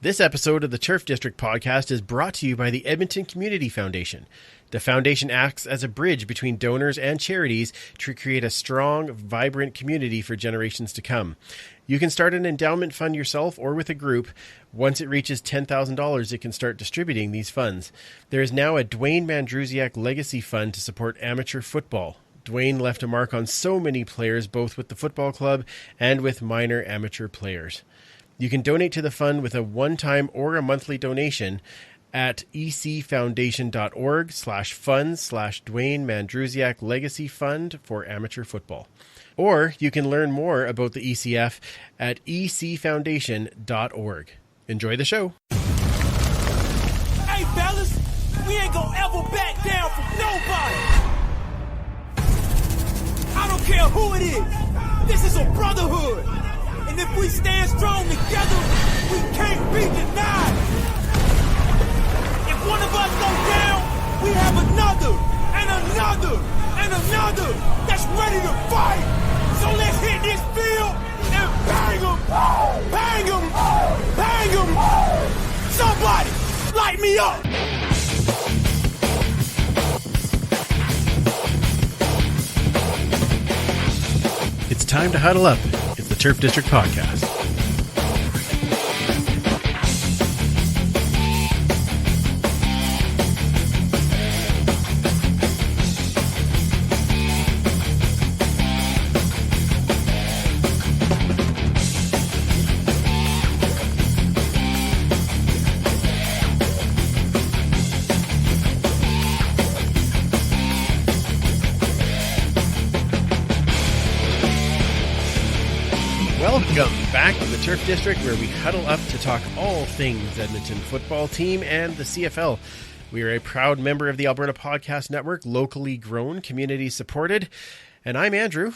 This episode of the Turf District podcast is brought to you by the Edmonton Community Foundation. The foundation acts as a bridge between donors and charities to create a strong, vibrant community for generations to come. You can start an endowment fund yourself or with a group. Once it reaches $10,000, it can start distributing these funds. There is now a Dwayne Mandrusiak Legacy Fund to support amateur football. Dwayne left a mark on so many players, both with the football club and with minor amateur players. You can donate to the fund with a one-time or a monthly donation at ecfoundation.org/fund/Dwayne Mandrusiak Legacy Fund for amateur football. Or you can learn more about the ECF at ecfoundation.org. Enjoy the show. Hey, fellas, we ain't gonna ever back down from nobody. I don't care who it is. This is a brotherhood. And if we stand strong together, we can't be denied. If one of us goes down, we have another, and another, and another that's ready to fight. So let's hit this field and bang them, bang them, bang them. Somebody, light me up. It's time to huddle up. It's the Turf District Podcast. Welcome back to the Turf District, where we huddle up to talk all things Edmonton football team and the CFL. We are a proud member of the Alberta Podcast Network, locally grown, community supported. And I'm Andrew.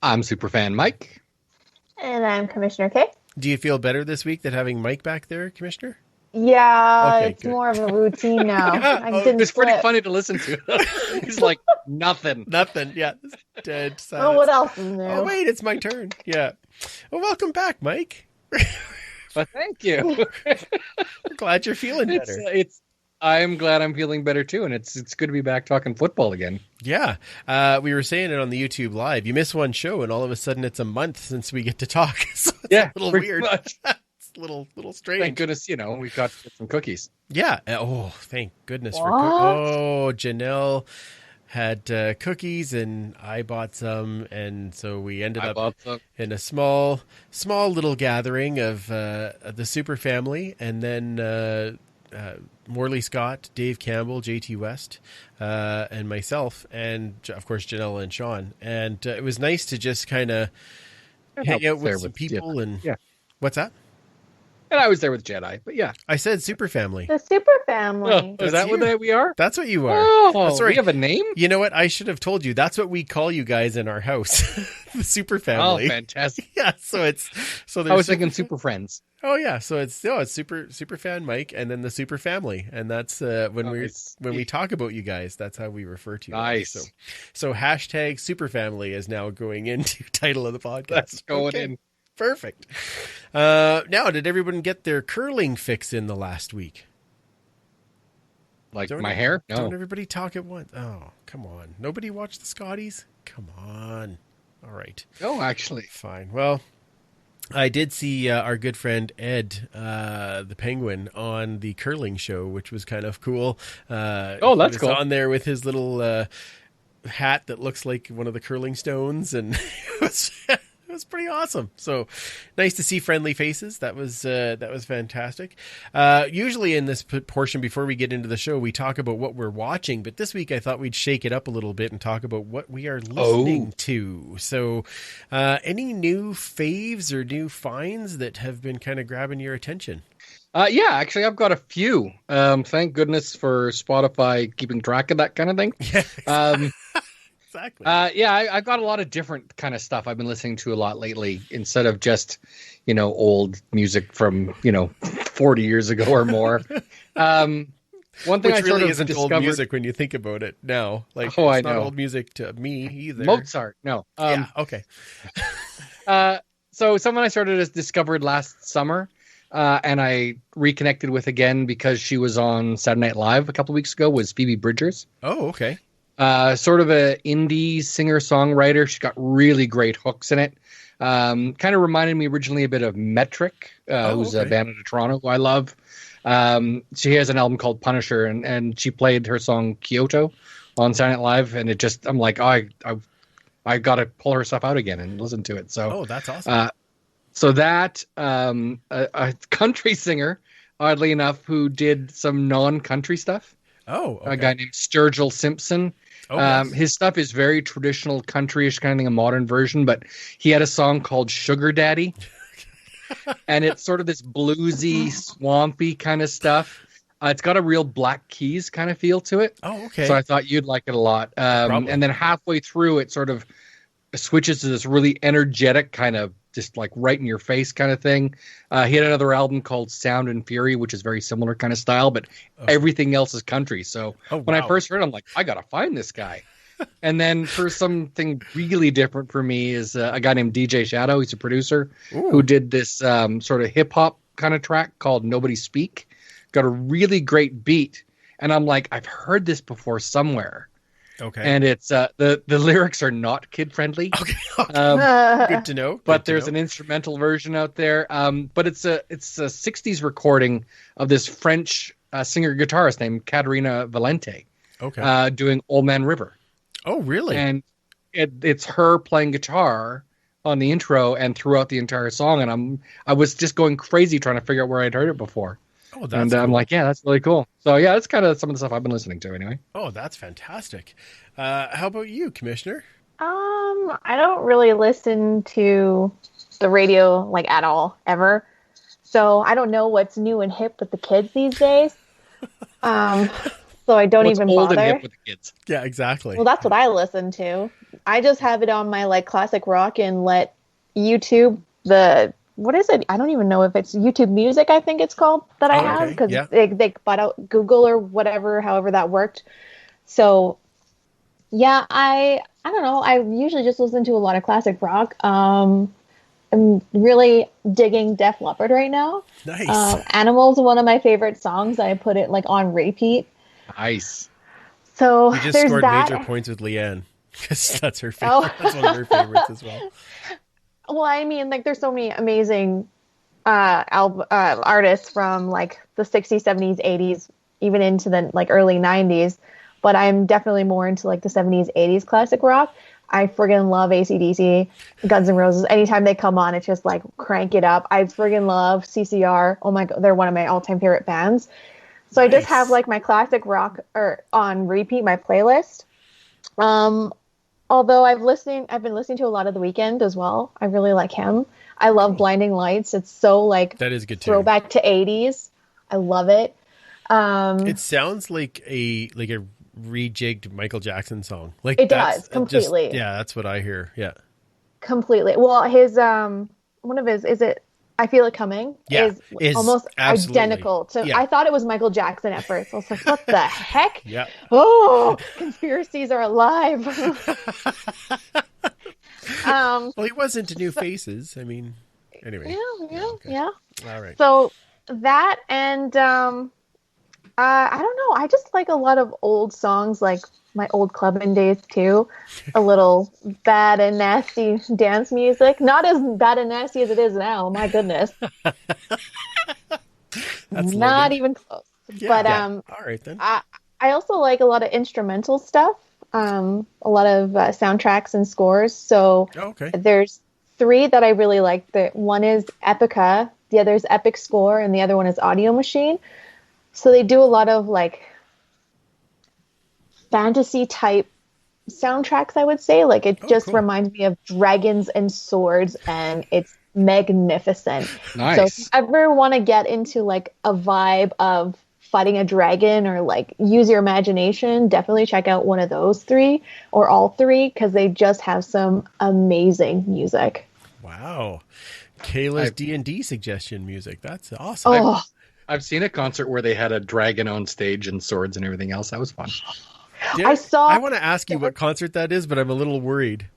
I'm Superfan Mike. And I'm Commissioner Kay. Do you feel better this week than having Mike back there, Commissioner? Yeah, Okay, it's good. more of a routine now. I didn't It's pretty slip. funny to listen to. He's like, nothing. Nothing, yeah. Dead Oh, silence. what else is new? Oh, wait, it's my turn. Yeah. Well, welcome back, Mike. But thank you. We're glad you're feeling better. I'm glad I'm feeling better too, and it's good to be back talking football again. Yeah. We were saying it on the YouTube Live. You miss one show, and all of a sudden it's a month since we get to talk. So it's a little pretty weird. much. It's a little strange. Thank goodness, we got some cookies. Yeah. Oh, thank goodness for What? Oh, Janelle had cookies, and I bought some, and so we ended up in a small little gathering of the Super family, and then Morley Scott, Dave Campbell, JT West, and myself, and of course Janelle and Sean. And it was nice to just kind of hang out with some people. And what's that? And I was there with Jedi, but yeah. I said Super family. The Super Family. Oh, is that what we are? That's what you are. Oh, That's right. we have a name? You know what? I should have told you. That's what we call you guys in our house. The Super Oh, family. fantastic. Yeah, so there's I was thinking Super Friends. Oh yeah, so it's super fan Mike, and then the Super family, and that's when we talk about you guys, that's how we refer to you. Nice. So hashtag Super family is now going into title of the podcast. That's going in. Perfect. Now, did everyone get their curling fix in the last week? Like my hair? No. Don't everybody talk at once? Oh, come on. Nobody watched the Scotties? Come on. All right. No, actually. Fine. Well, I did see our good friend Ed, the Penguin, on the curling show, which was kind of cool. Oh, that's cool. On there with his little hat that looks like one of the curling stones, and it was pretty awesome. So nice to see friendly faces. That was fantastic. Usually in this portion, before we get into the show, we talk about what we're watching, but this week I thought we'd shake it up a little bit and talk about what we are listening to. So any new faves or new finds that have been kind of grabbing your attention? Yeah, actually, I've got a few. Thank goodness for Spotify keeping track of that kind of thing. Yeah, exactly. I've got a lot of different kind of stuff I've been listening to a lot lately, instead of just, old music from, 40 years ago or more. One thing Which I really sort of isn't discovered... old music when you think about it now. Like, I it's not know. old music to me either. Mozart, no. Yeah, okay. So someone I started discovered last summer and I reconnected with again because she was on Saturday Night Live a couple of weeks ago, was Phoebe Bridgers. Oh, okay. Sort of a indie singer-songwriter. She's got really great hooks in it. Kind of reminded me originally a bit of Metric, who's a band out of Toronto who I love. She has an album called Punisher, and she played her song Kyoto on Saturday Night Live, and it just, I'm like, oh, I got to pull her stuff out again and listen to it. So, that's awesome. So that a country singer, oddly enough, who did some non-country stuff. Oh, okay. A guy named Sturgill Simpson. Oh, yes. His stuff is very traditional countryish, kind of thing, a modern version, but he had a song called Sugar Daddy. And it's sort of this bluesy, swampy kind of stuff. It's got a real Black Keys kind of feel to it. Oh, okay. So I thought you'd like it a lot. And then halfway through, it sort of switches to this really energetic kind of just like right in your face kind of thing. He had another album called Sound and Fury, which is very similar kind of style, but everything else is country. So when I first heard it, I'm like, I got to find this guy. And then for something really different for me is a guy named DJ Shadow. He's a producer who did this sort of hip hop kind of track called Nobody Speak. Got a really great beat. And I'm like, I've heard this before somewhere. Okay. And it's the lyrics are not kid friendly. Okay. Good to know. But there's an instrumental version out there. But it's a 60s recording of this French singer guitarist named Caterina Valente. Okay. Doing Old Man River. Oh, really? And it's her playing guitar on the intro and throughout the entire song. And I was just going crazy trying to figure out where I'd heard it before. Oh, that's cool. I'm like, yeah, that's really cool. So yeah, that's kind of some of the stuff I've been listening to anyway. Oh, that's fantastic. How about you, Commissioner? I don't really listen to the radio like at all ever. So I don't know what's new and hip with the kids these days. So I don't even old bother. And hip with the kids? Yeah, exactly. Well, that's what I listen to. I just have it on my like classic rock and let YouTube what is it? I don't even know if it's YouTube Music, I think it's called, that I have, because they bought out Google or whatever, however that worked. So, yeah, I don't know. I usually just listen to a lot of classic rock. I'm really digging Def Leppard right now. Nice. Animals, one of my favorite songs. I put it like on repeat. Nice. So you just scored major points with Leanne, because that's her favorite. Oh. That's one of her favorites as well. Well, I mean, like, there's so many amazing artists from, like, the 60s, 70s, 80s, even into the, like, early 90s. But I'm definitely more into, like, the 70s, 80s classic rock. I friggin' love AC/DC, Guns N' Roses. Anytime they come on, it's just, like, crank it up. I friggin' love CCR. Oh, my God, they're one of my all-time favorite bands. So nice. I just have, like, my classic rock on repeat, my playlist. Although I've been listening to a lot of The Weeknd as well. I really like him. I love Blinding Lights. It's so like that is good too. Throwback to 80s. I love it. It sounds like a rejigged Michael Jackson song. Like it does completely. That's what I hear. Yeah, completely. Well, his one of his, is it I Feel It Coming, is almost identical to. Yeah. I thought it was Michael Jackson at first. I was like, what the heck? Yeah. Oh, conspiracies are alive. Well, he was into New Faces. I mean, anyway. Yeah. All right. So that and I don't know. I just like a lot of old songs, like my old clubbing days too. A little bad and nasty dance music. Not as bad and nasty as it is now. My goodness. Not even close. Yeah, but all right then. I also like a lot of instrumental stuff. A lot of soundtracks and scores. So there's 3 that I really like. The one is Epica, the other is Epic Score, and the other one is Audio Machine. So they do a lot of like fantasy type soundtracks, I would say. Like it just reminds me of dragons and swords, and it's magnificent. Nice. So if you ever want to get into like a vibe of fighting a dragon or like use your imagination, definitely check out one of those 3 or all 3, because they just have some amazing music. Wow. Kayla's D&D suggestion music. That's awesome. I've seen a concert where they had a dragon on stage and swords and everything else. That was fun. I want to ask you what concert that is, but I'm a little worried.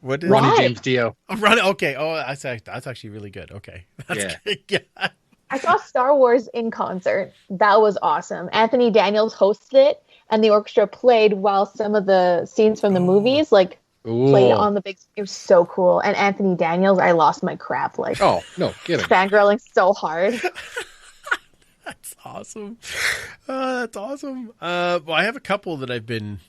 What is Ronnie James Dio. Oh, Ronnie. Okay. Oh, that's actually really good. Okay. That's good. Yeah. I saw Star Wars in concert. That was awesome. Anthony Daniels hosted it, and the orchestra played while some of the scenes from the movies played on the big. It was so cool. And Anthony Daniels, I lost my crap. Oh, no kidding. Fangirling so hard. That's awesome. That's awesome. Well, I have a couple that I've been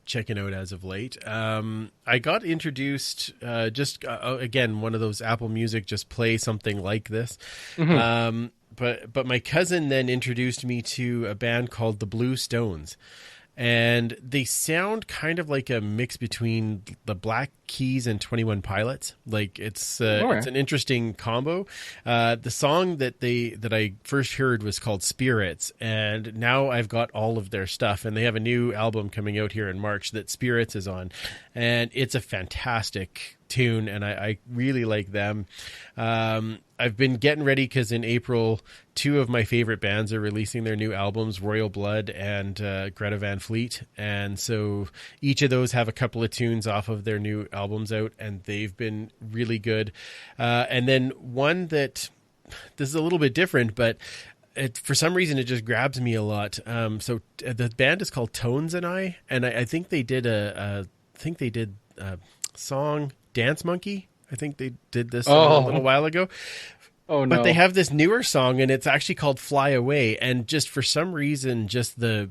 checking out as of late. I got introduced again, one of those Apple Music just play something like this. Mm-hmm. But my cousin then introduced me to a band called the Blue Stones. And they sound kind of like a mix between the Black Keys and 21 Pilots. Like it's an interesting combo. The song that I first heard was called Spirits, and now I've got all of their stuff. And they have a new album coming out here in March that Spirits is on, and it's a fantastic tune, and I really like them. I've been getting ready because in April, two of my favorite bands are releasing their new albums, Royal Blood and Greta Van Fleet. And so each of those have a couple of tunes off of their new albums out, and they've been really good. And then one that, this is a little bit different, but for some reason it just grabs me a lot. So the band is called Tones and I think they did a song, Dance Monkey. I think they did this a little while ago. Oh no! But they have this newer song, and it's actually called "Fly Away." And just for some reason, just her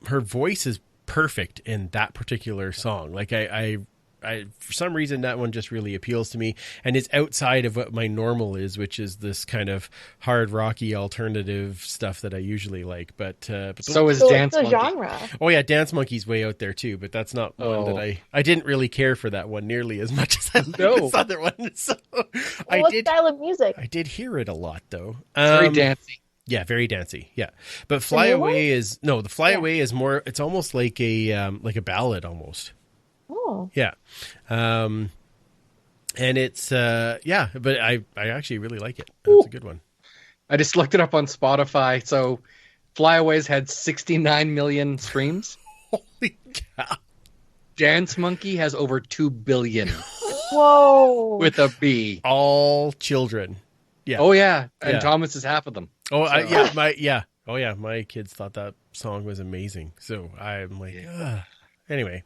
voice is perfect in that particular song. Like I for some reason that one just really appeals to me, and it's outside of what my normal is, which is this kind of hard rocky alternative stuff that I usually like. But so is Dance Monkey. Genre. Oh yeah, Dance Monkey's way out there too, but that's not one that I didn't really care for that one nearly as much as I like this other one. So what style of music? I did hear it a lot though. Very dancey. Yeah, very dancey. Yeah, but Fly Away is Away is more. It's almost like a ballad almost. Oh. Yeah. And it's but I actually really like it. It's a good one. I just looked it up on Spotify. So Flyaway's had 69 million streams. Holy cow. Dance Monkey has over 2 billion. Whoa. With a B. All children. Yeah. Oh yeah. And Thomas is half of them. Oh my kids thought that song was amazing. So I'm like, anyway,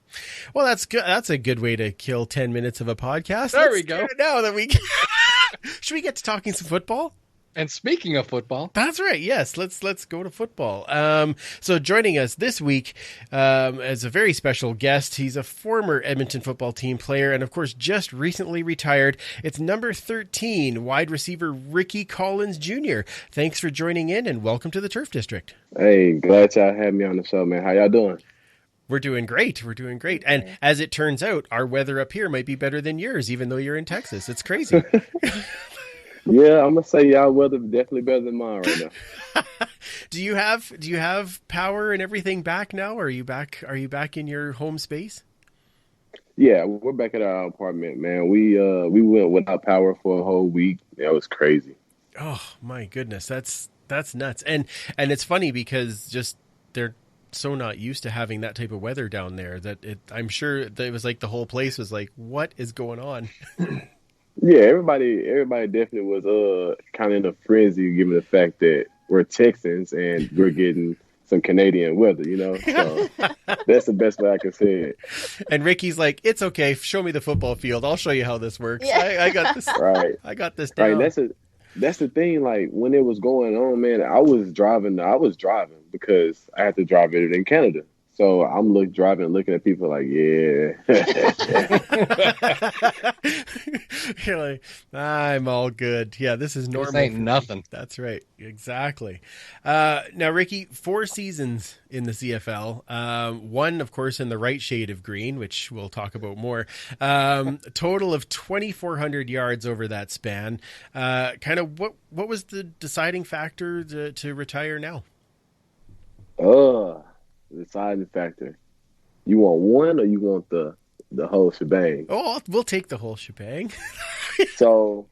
well, that's good. That's a good way to kill 10 minutes of a podcast. There we go. Now that we should we get to talking some football? And speaking of football, that's right. Yes, let's go to football. So joining us this week as a very special guest, he's a former Edmonton football team player, and of course, just recently retired. It's number 13 wide receiver Ricky Collins Jr. Thanks for joining in, and welcome to the Turf District. Hey, glad y'all had me on the show, man. How y'all doing? We're doing great. And as it turns out, our weather up here might be better than yours, even though you're in Texas. It's crazy. Yeah, I'm gonna say y'all weather definitely better than mine right now. Do you have power and everything back now? Are you back in your home space? Yeah, we're back at our apartment, man. We went without power for a whole week. It was crazy. Oh my goodness, that's nuts. And it's funny because just they're so not used to having that type of weather down there that I'm sure that it was like the whole place was like, what is going on? Yeah, everybody definitely was kind of in a frenzy given the fact that we're Texans and we're getting some Canadian weather, you know? So that's the best way I can say it. And Ricky's like, it's okay, show me the football field. I'll show you how this works. Yeah. I got this. Right. I got this down. Right, that's the thing, like when it was going on, man, I was driving because I had to drive it in Canada. So I'm driving, looking at people like, yeah. You're like, I'm all good. Yeah, this is normal. This ain't nothing. That's right. Exactly. Now, Ricky, 4 seasons in the CFL. One, of course, in the right shade of green, which we'll talk about more. Total of 2,400 yards over that span. Kind of what was the deciding factor to retire now? The deciding factor. You want one or you want the whole shebang? Oh, we'll take the whole shebang. So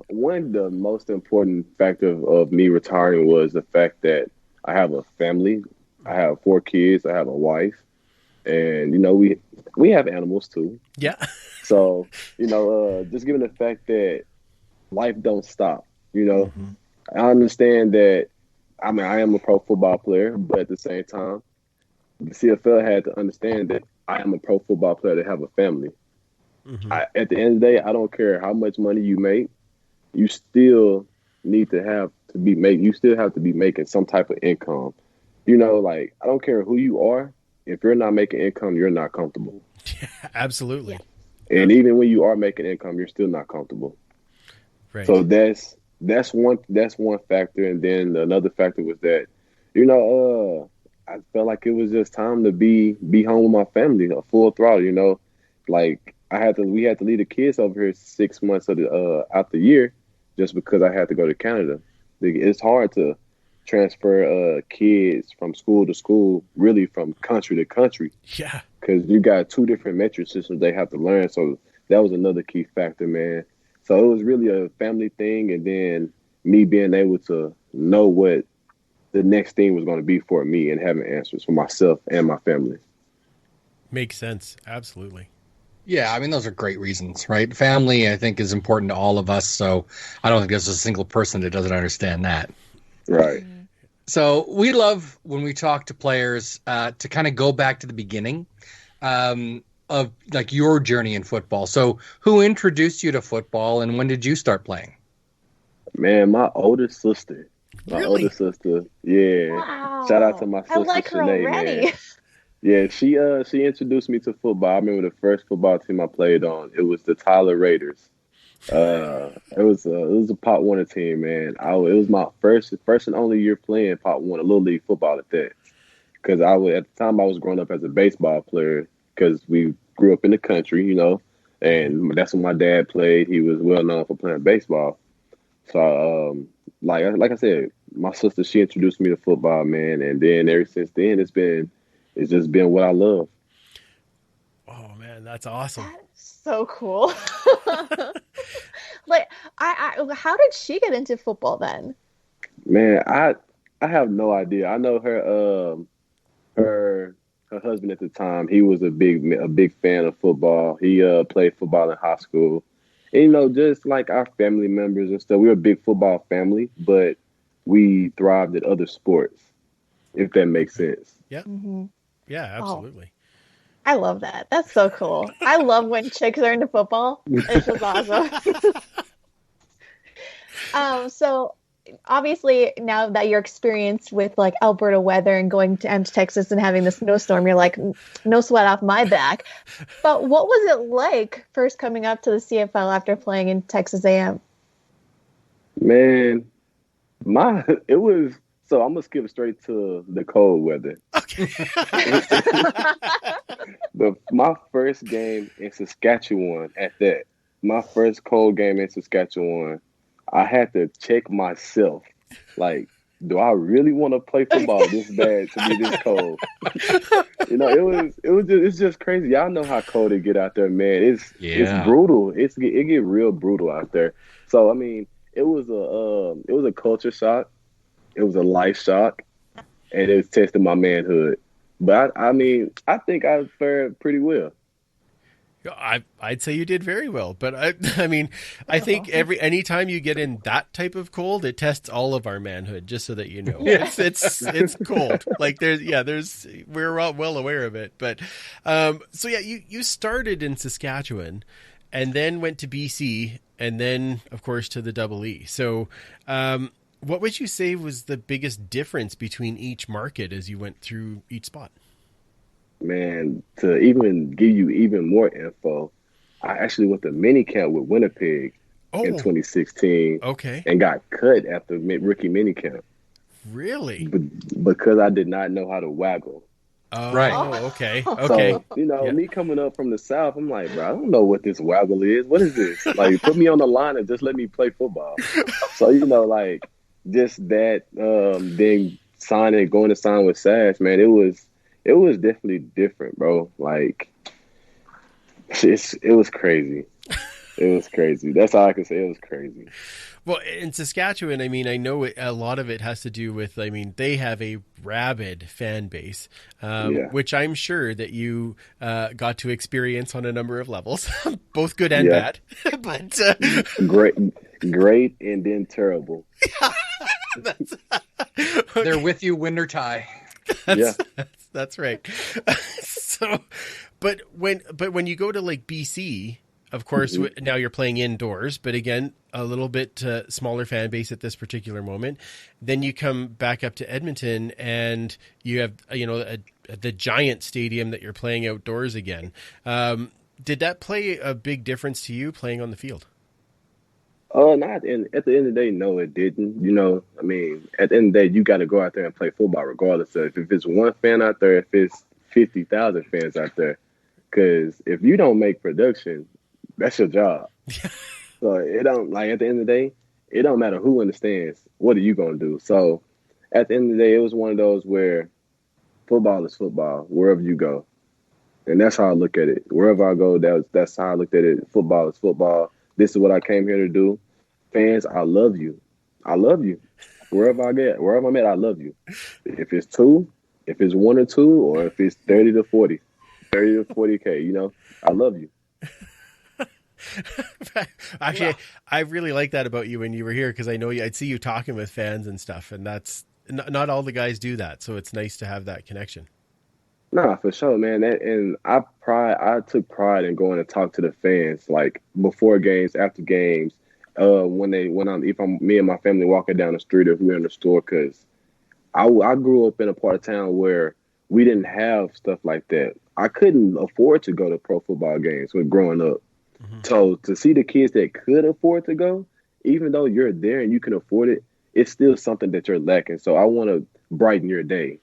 one, the most important factor of me retiring was the fact that I have a family. I have 4 kids. I have a wife. And, you know, we have animals too. Yeah. So, you know, just given the fact that life don't stop. You know, I understand that. I mean, I am a pro football player, but at the same time, the CFL had to understand that I am a pro football player that have a family. At the end of the day, I don't care how much money you make. You still need to have to be you still have to be making some type of income. You know, like, I don't care who you are. If you're not making income, you're not comfortable. Yeah, absolutely. Yeah. And even when you are making income, you're still not comfortable. Right. So that's one factor. And then another factor was that, you know, I felt like it was just time to be home with my family, a full throttle, you know. Like, we had to leave the kids over here 6 months of out the year just because I had to go to Canada. It's hard to transfer kids from school to school, really from country to country. Yeah. Because you got two different metric systems they have to learn. So that was another key factor, man. So it was really a family thing, and then me being able to know what the next thing was going to be for me and having answers for myself and my family. Makes sense. Absolutely. Yeah, I mean, those are great reasons, right? Family, I think, is important to all of us. So I don't think there's a single person that doesn't understand that. Right. So we love when we talk to players to kind of go back to the beginning of like your journey in football. So who introduced you to football and when did you start playing? Man, my older sister. My Really? older sister. Yeah. Wow. Shout out to my sister. I like her Sinead, already. man. Yeah, she introduced me to football. I remember the first football team I played on. It was the Tyler Raiders. It was a Pop Warner team, man. It was my first and only year playing Pop Warner, Little League football at that. Because at the time I was growing up as a baseball player because we grew up in the country, you know, and that's when my dad played. He was well known for playing baseball. So like I said, my sister, she introduced me to football, man, and then ever since then it's just been what I love. Oh man, that's awesome. That's so cool. Like, how did she get into football then? Man, I have no idea. I know her husband at the time, he was a big fan of football. He played football in high school. And, you know, just like our family members and stuff, we were a big football family, but we thrived at other sports, if that makes sense. Yeah. Mm-hmm. Yeah, absolutely. I love that. That's so cool. I love when chicks are into football. It's just awesome. So obviously now that you're experienced with like Alberta weather and going to Texas and having the snowstorm, you're like, no sweat off my back. But what was it like first coming up to the CFL after playing in Texas A&M? Man, so I'm going to skip straight to the cold weather. Okay. But my first game in Saskatchewan my first cold game in Saskatchewan, I had to check myself. Like, do I really want to play football this bad to be this cold? You know, it's just crazy. Y'all know how cold it get out there, man. It's brutal. It get real brutal out there. So, I mean, it was a culture shock. It was a life shock, and it was testing my manhood. But I mean, I think I fared pretty well. I'd say you did very well, but I mean, I think anytime you get in that type of cold, it tests all of our manhood. Just so that you know, it's cold. Like we're all well aware of it. But so yeah, you started in Saskatchewan, and then went to BC, and then of course to the Double E. So. What would you say was the biggest difference between each market as you went through each spot? Man, to even give you even more info, I actually went to mini camp with Winnipeg in 2016. Okay. And got cut after rookie mini camp. Really? Because I did not know how to waggle. Right. Oh, okay. So, you know, me coming up from the South, I'm like, bro, I don't know what this waggle is. What is this? Like, put me on the line and just let me play football. So, you know, like, just that, then going to sign with Sash, man, it was definitely different, bro. Like, it was crazy. It was crazy. That's all I can say. It was crazy. Well, in Saskatchewan, I mean, I know a lot of it has to do with, I mean, they have a rabid fan base, which I'm sure that you got to experience on a number of levels, both good and bad. But great. great, and then terrible. They're with you, win or tie. That's right. So, but when you go to like BC, of course, now you're playing indoors, but again, a little bit smaller fan base at this particular moment. Then you come back up to Edmonton, and you have the giant stadium that you're playing outdoors again. Did that play a big difference to you playing on the field? Not at the end of the day, no, it didn't. I mean, at the end of the day, you got to go out there and play football regardless of if it's one fan out there, if it's 50,000 fans out there. Because if you don't make production, that's your job. So it don't, like, at the end of the day, it don't matter who in the stands. What are you going to do? So at the end of the day, it was one of those where football is football wherever you go. And that's how I look at it. Wherever I go, that's how I looked at it. Football is football. This is what I came here to do. Fans, I love you. I love you. Wherever I'm at, I love you. If it's 2, if it's 1 or 2, or if it's 30 to 40K, I love you. Actually, I really like that about you when you were here, because I know I'd see you talking with fans and stuff, and that's not all the guys do that. So it's nice to have that connection. Nah, for sure, man. And I took pride in going to talk to the fans, like before games, after games, if me and my family walking down the street, if we're in the store, because I grew up in a part of town where we didn't have stuff like that. I couldn't afford to go to pro football games when growing up. Mm-hmm. So to see the kids that could afford to go, even though you're there and you can afford it, it's still something that you're lacking. So I want to brighten your day.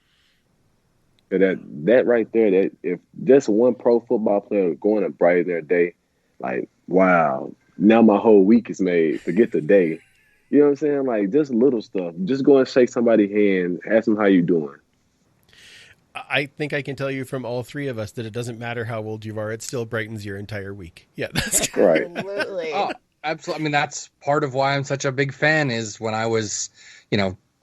That right there, that if just one pro football player going to brighten their day, like, wow, now my whole week is made. Forget the day. You know what I'm saying? Like, just little stuff. Just go and shake somebody's hand, ask them how you doing. I think I can tell you from all three of us that it doesn't matter how old you are, it still brightens your entire week. Yeah, that's right. Absolutely. Oh, absolutely. I mean, that's part of why I'm such a big fan is when I was,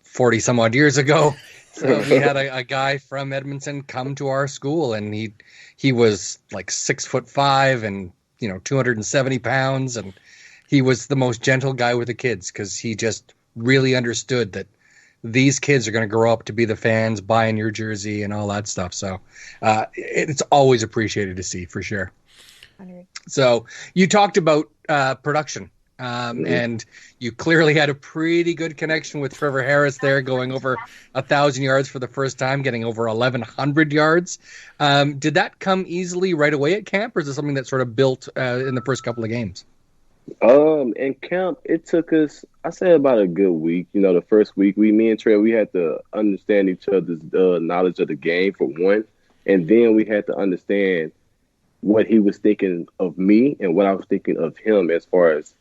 40 some odd years ago. So we had a guy from Edmonton come to our school, and he was like 6'5" and 270 pounds, and he was the most gentle guy with the kids because he just really understood that these kids are going to grow up to be the fans buying your jersey and all that stuff. So it's always appreciated to see, for sure. So you talked about production. And you clearly had a pretty good connection with Trevor Harris there, going over 1,000 yards for the first time, getting over 1,100 yards. Did that come easily right away at camp, or is it something that sort of built in the first couple of games? In camp, it took us, I say, about a good week. The first week, me and Trey, we had to understand each other's knowledge of the game, for one. And then we had to understand what he was thinking of me and what I was thinking of him as far as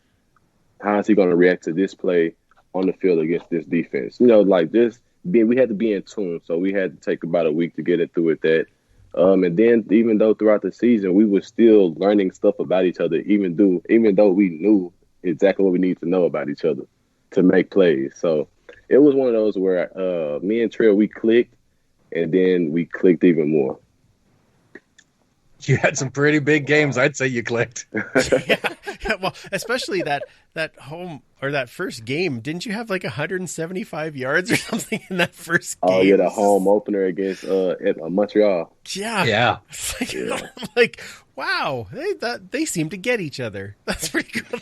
how is he going to react to this play on the field against this defense? We had to be in tune. So we had to take about a week to get it through with that. And then even though throughout the season, we were still learning stuff about each other, even though we knew exactly what we need to know about each other to make plays. So it was one of those where me and Trill, we clicked, and then we clicked even more. You had some pretty big games. I'd say you clicked. Yeah, well, especially that home or that first game. Didn't you have like 175 yards or something in that first game? Oh, yeah, the home opener against Montreal. Yeah. Like, wow, they seem to get each other. That's pretty good.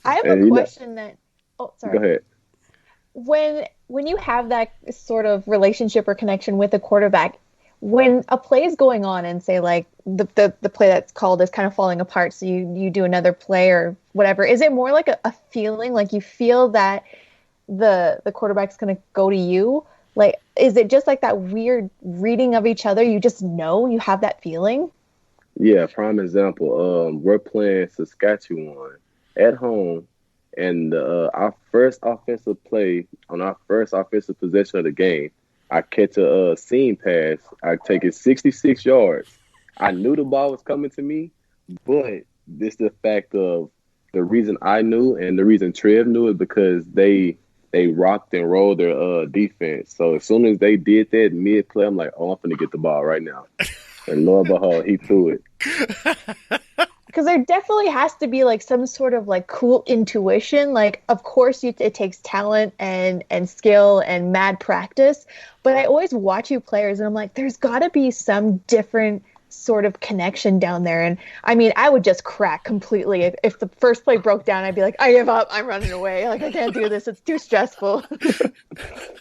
I have a question that. Oh, sorry. Go ahead. When you have that sort of relationship or connection with a quarterback, when a play is going on and say like the play that's called is kind of falling apart, so you do another play or whatever, is it more like a feeling, like you feel that the quarterback's going to go to you? Like, is it just like that weird reading of each other? You just know, you have that feeling? Yeah, prime example. We're playing Saskatchewan at home, and our first offensive play on our first offensive possession of the game, I catch a seam pass. I take it 66 yards. I knew the ball was coming to me, but this the fact of the reason I knew and the reason Trev knew it because they rocked and rolled their defense. So as soon as they did that mid-play, I'm like, oh, I'm going to get the ball right now. And lo and behold, he threw it. Because there definitely has to be like some sort of like cool intuition. Like, of course, it takes talent and skill and mad practice. But I always watch you players and I'm like, there's got to be some different sort of connection down there. And I mean, I would just crack completely. If the first play broke down, I'd be like, I give up. I'm running away. Like, I can't do this. It's too stressful.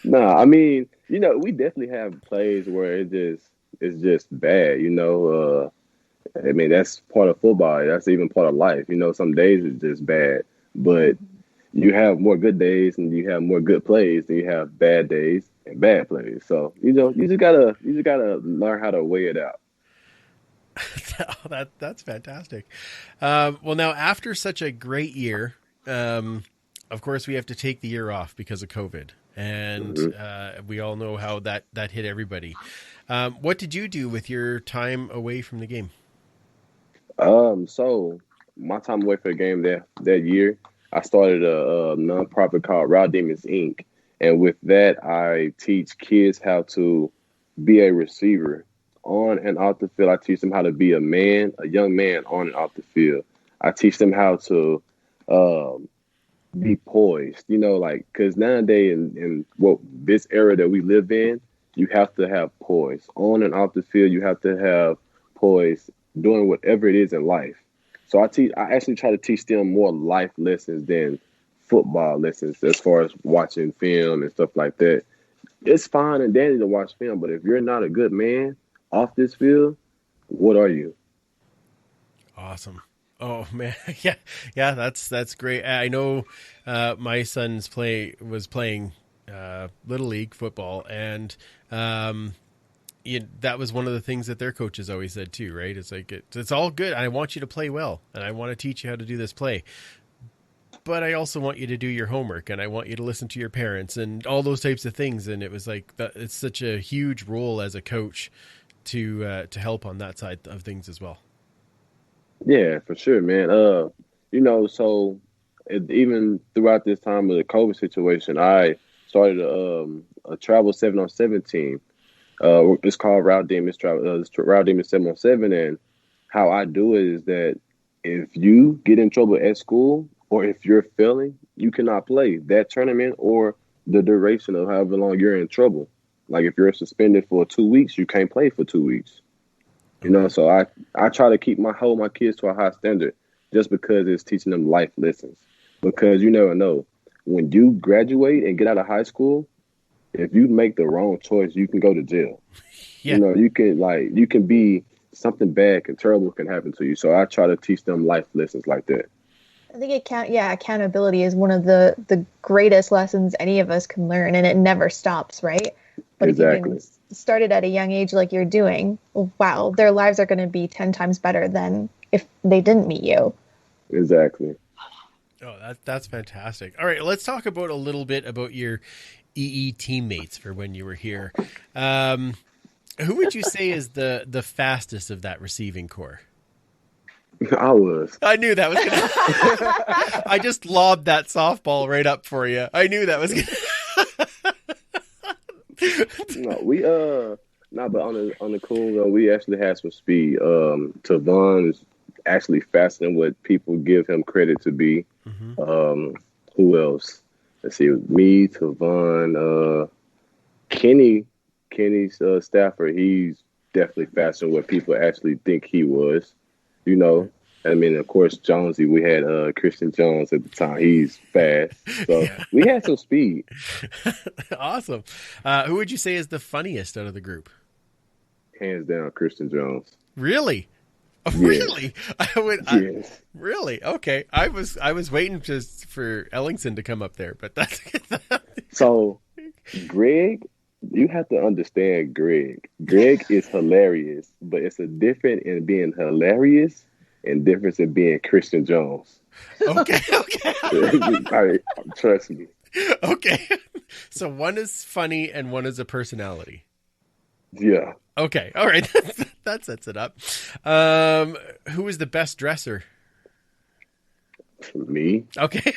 No, I mean, we definitely have plays where it's just bad, I mean, that's part of football. That's even part of life. Some days it's just bad, but you have more good days and you have more good plays than you have bad days and bad plays. So, you just gotta learn how to weigh it out. That's fantastic. Well, now after such a great year, of course we have to take the year off because of COVID, and we all know how that hit everybody. What did you do with your time away from the game? So my time away from the game that year, I started a nonprofit called Route Demons Inc. And with that, I teach kids how to be a receiver on and off the field. I teach them how to be a young man on and off the field. I teach them how to be poised, because nowadays in this era that we live in, you have to have poise on and off the field. You have to have poise doing whatever it is in life. So I actually try to teach them more life lessons than football lessons as far as watching film and stuff like that. It's fine and dandy to watch film, but if you're not a good man off this field, what are you? Awesome. Oh man. Yeah. That's great. I know, my son's was playing, Little League football, and, that was one of the things that their coaches always said too, right? It's like, it's all good. I want you to play well, and I want to teach you how to do this play, but I also want you to do your homework, and I want you to listen to your parents and all those types of things. And it was like, it's such a huge role as a coach to help on that side of things as well. Yeah, for sure, man. So even throughout this time of the COVID situation, I started a travel 7-on-7 team. It's called Route Demons Route Demons 7-on-7, and how I do it is that if you get in trouble at school or if you're failing, you cannot play that tournament or the duration of however long you're in trouble. Like if you're suspended for 2 weeks, you can't play for 2 weeks. So I try to hold my kids to a high standard just because it's teaching them life lessons. Because you never know. When you graduate and get out of high school, if you make the wrong choice, you can go to jail. Yeah. You can be something bad and terrible can happen to you. So I try to teach them life lessons like that. I think accountability is one of the greatest lessons any of us can learn, and it never stops, right? But exactly. If you can start it at a young age like you're doing, wow, their lives are going to be 10 times better than if they didn't meet you. Exactly. Oh, that's fantastic. All right, let's talk about a little bit about your EE teammates for when you were here. Who would you say is the fastest of that receiving corps? I was. I knew that was gonna. I just lobbed that softball right up for you. I knew that was gonna. But on the cool though, we actually had some speed. Tavon is actually faster than what people give him credit to be. Mm-hmm. Who else? Let's see, me, Tavon, Kenny's Stafford. He's definitely faster than what people actually think he was. I mean, of course, Jonesy. We had Christian Jones at the time. He's fast, so we had some speed. Awesome. Who would you say is the funniest out of the group? Hands down, Christian Jones. Really? Oh, yes. Really? Yes. Really? Okay. I was waiting just for Ellingson to come up there, but that's So, Greg, you have to understand Greg. Greg is hilarious, but it's a difference in being hilarious and difference in being Christian Jones. Okay. Trust me. Okay. So one is funny and one is a personality. Yeah. Okay. All right. That sets it up. Who was the best dresser? Me. Okay.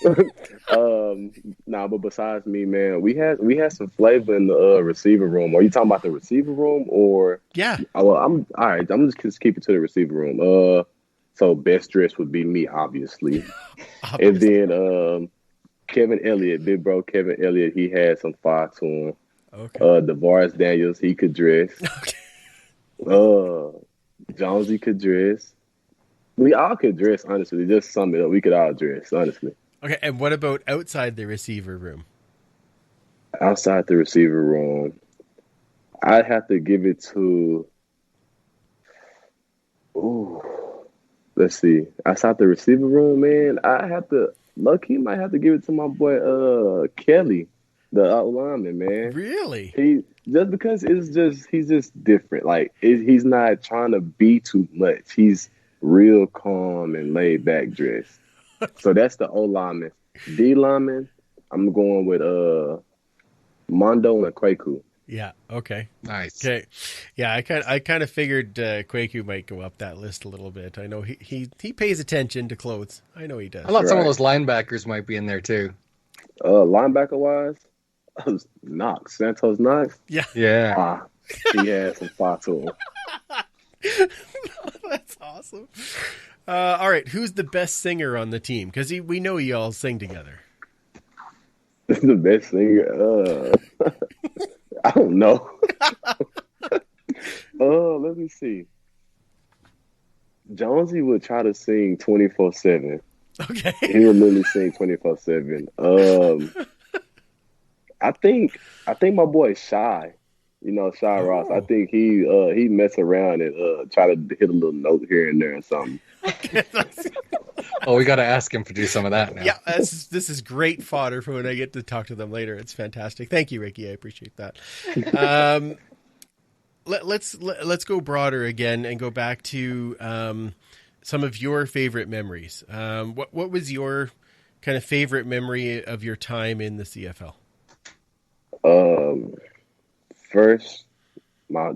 But besides me, man, we had some flavor in the receiver room. Are you talking about the receiver room or? Yeah. Well, I'm all right. I'm just keep it to the receiver room. So best dressed would be me, obviously. And then Kevin Elliott, big bro Kevin Elliott, he had some fire to him. Okay. DeVaris Daniels, he could dress. Okay. Jonesy could dress. We all could dress, honestly. Just sum it up. We could all dress, honestly. Okay, and what about outside the receiver room? Outside the receiver room, I'd have to give it to... let's see. Outside the receiver room, man, I have to... Lucky might have to give it to my boy Kelly, the lineman, man. Really? He just because he's just different. Like he's not trying to be too much. He's real calm and laid back dressed. So that's the O lineman. D lineman, I'm going with Mondo and Kwaku. Yeah. Okay. Nice. Okay. Yeah, I kind of figured Kwaku might go up that list a little bit. I know he pays attention to clothes. I know he does. I thought some of those linebackers might be in there too. Linebacker wise, Santos Knox. Yeah. Yeah. He had some fire to him. That's awesome. All right, who's the best singer on the team? Because we know you all sing together. The best singer. I don't know. Let me see. Jonesy would try to sing 24/7. Okay. He would literally sing 24/7. I think my boy Shy, Shy Ross. I think he mess around and try to hit a little note here and there or something. Oh, we got to ask him to do some of that now. Yeah, this is great fodder for when I get to talk to them later. It's fantastic. Thank you, Ricky. I appreciate that. Let's go broader again and go back to some of your favorite memories. What was your kind of favorite memory of your time in the CFL? First, my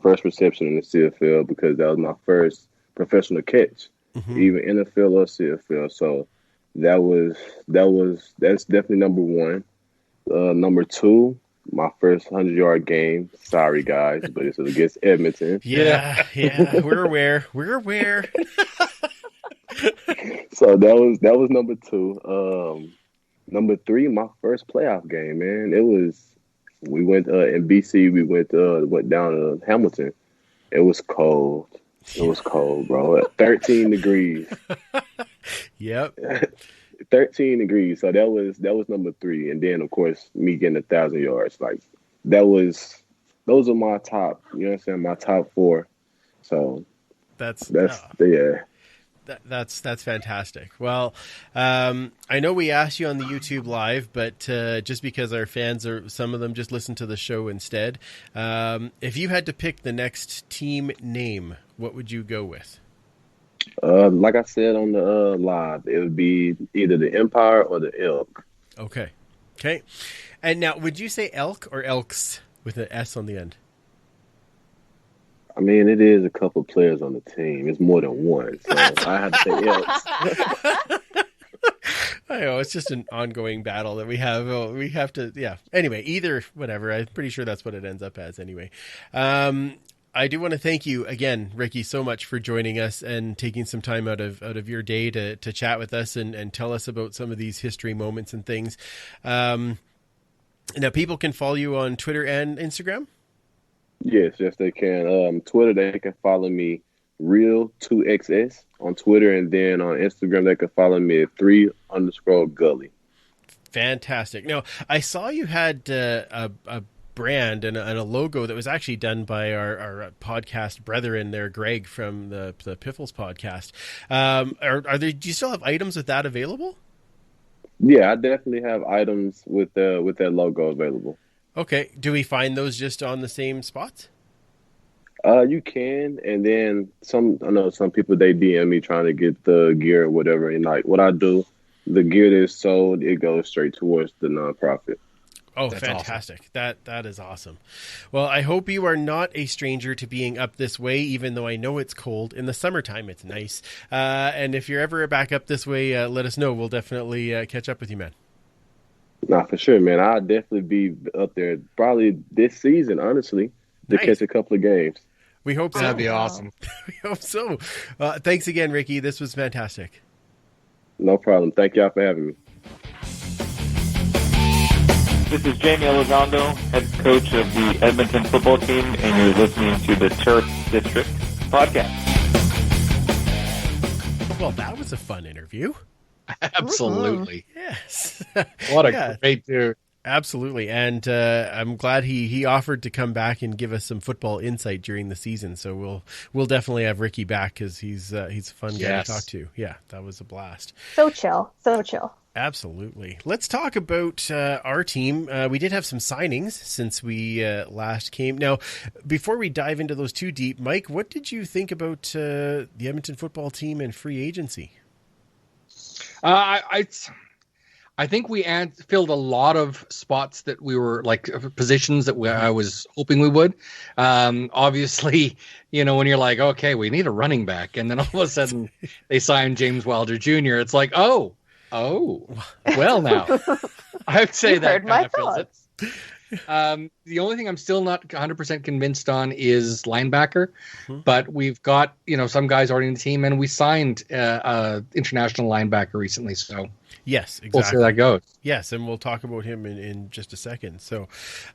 first reception in the CFL, because that was my first professional catch. Mm-hmm. Even NFL or CFL. So that's definitely number one. Number two, my first 100-yard game. Sorry, guys, but it's against Edmonton. Yeah, we're aware. So that was number two. Number three, my first playoff game, man. We went in BC. We went down to Hamilton. It was cold. It was cold, bro. 13 degrees. Yep. 13 degrees. So that was number three. And then, of course, me getting 1,000 yards. Like, those are my top, you know what I'm saying, my top four. So that's yeah. That's fantastic. Well, I know we asked you on the YouTube live, but just because our fans some of them just listen to the show instead. If you had to pick the next team name, what would you go with? Like I said on the live, it would be either the Empire or the Elk. Okay. And now, would you say Elk or Elks with an S on the end? I mean, it is a couple players on the team. It's more than one, so I have to say Elks. I know, it's just an ongoing battle that we have. We have to, yeah. Anyway, either, whatever. I'm pretty sure that's what it ends up as anyway. I do want to thank you again, Ricky, so much for joining us and taking some time out of your day to chat with us and tell us about some of these history moments and things. Now, people can follow you on Twitter and Instagram? Yes, they can. Twitter, they can follow me Real2XS on Twitter, and then on Instagram, they can follow me at 3_Gully. Fantastic. Now, I saw you had a brand and a logo that was actually done by our podcast brethren there, Greg from the Piffles podcast. Do you still have items with that available? Yeah, I definitely have items with that logo available. Okay. Do we find those just on the same spots? You can, and then I know some people, they DM me trying to get the gear or whatever, and like what I do, the gear that is sold, it goes straight towards the nonprofit. Oh, that's fantastic. Awesome. That is awesome. Well, I hope you are not a stranger to being up this way, even though I know it's cold. In the summertime, it's nice. And if you're ever back up this way, let us know. We'll definitely catch up with you, man. Nah, for sure, man. I'll definitely be up there probably this season, honestly, to catch a couple of games. We hope so. That'd be awesome. We hope so. Thanks again, Ricky. This was fantastic. No problem. Thank y'all for having me. This is Jamie Elizondo, head coach of the Edmonton football team, and you're listening to the Turf District podcast. Well, that was a fun interview. Absolutely. Yes. What a great dude. Absolutely. And I'm glad he offered to come back and give us some football insight during the season. So we'll definitely have Ricky back because he's a fun guy to talk to. Yeah, that was a blast. So chill. Absolutely. Let's talk about our team. We did have some signings since we last came. Now, before we dive into those too deep, Mike, what did you think about the Edmonton football team and free agency? I think we filled a lot of spots that we were positions that I was hoping we would. Obviously, when you're like, okay, we need a running back, and then all of a sudden they signed James Wilder Jr. It's like, oh, well now, I would say that kind of fills it. The only thing I'm still not 100% convinced on is linebacker, but we've got some guys already in the team, and we signed international linebacker recently. So yes, exactly. We'll see how that goes. Yes, and we'll talk about him in just a second. So,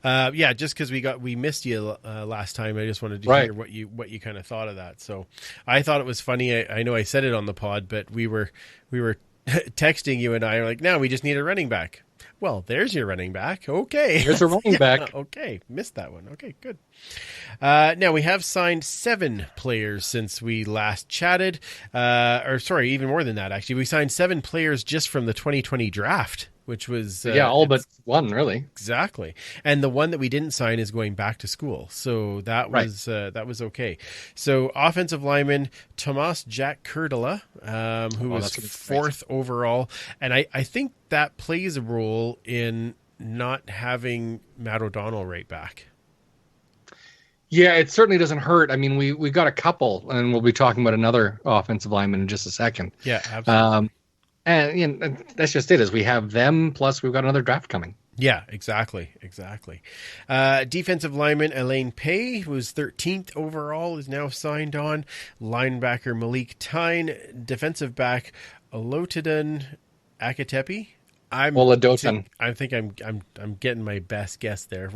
just because we missed you last time, I just wanted to hear what you kind of thought of that. So, I thought it was funny. I know I said it on the pod, but we were texting you and I are like, no, we just need a running back. Well, there's your running back. Okay. There's a running back. Okay. Missed that one. Okay, good. Now we have signed 7 players since we last chatted. Even more than that, actually. We signed 7 players just from the 2020 draft, which was... all but one, really. Exactly. And the one that we didn't sign is going back to school. So that was okay. So offensive lineman, Tomas Jack Kurtula, who was 4th overall. And I think that plays a role in not having Matt O'Donnell right back. Yeah, it certainly doesn't hurt. I mean, we got a couple, and we'll be talking about another offensive lineman in just a second. Yeah, absolutely. And that's just it, is we have them, plus we've got another draft coming. Yeah, exactly. Defensive lineman Elaine Pay, who was 13th overall, is now signed on. Linebacker Malik Tyne, defensive back Olotidun Akatepi. I think I'm getting my best guess there.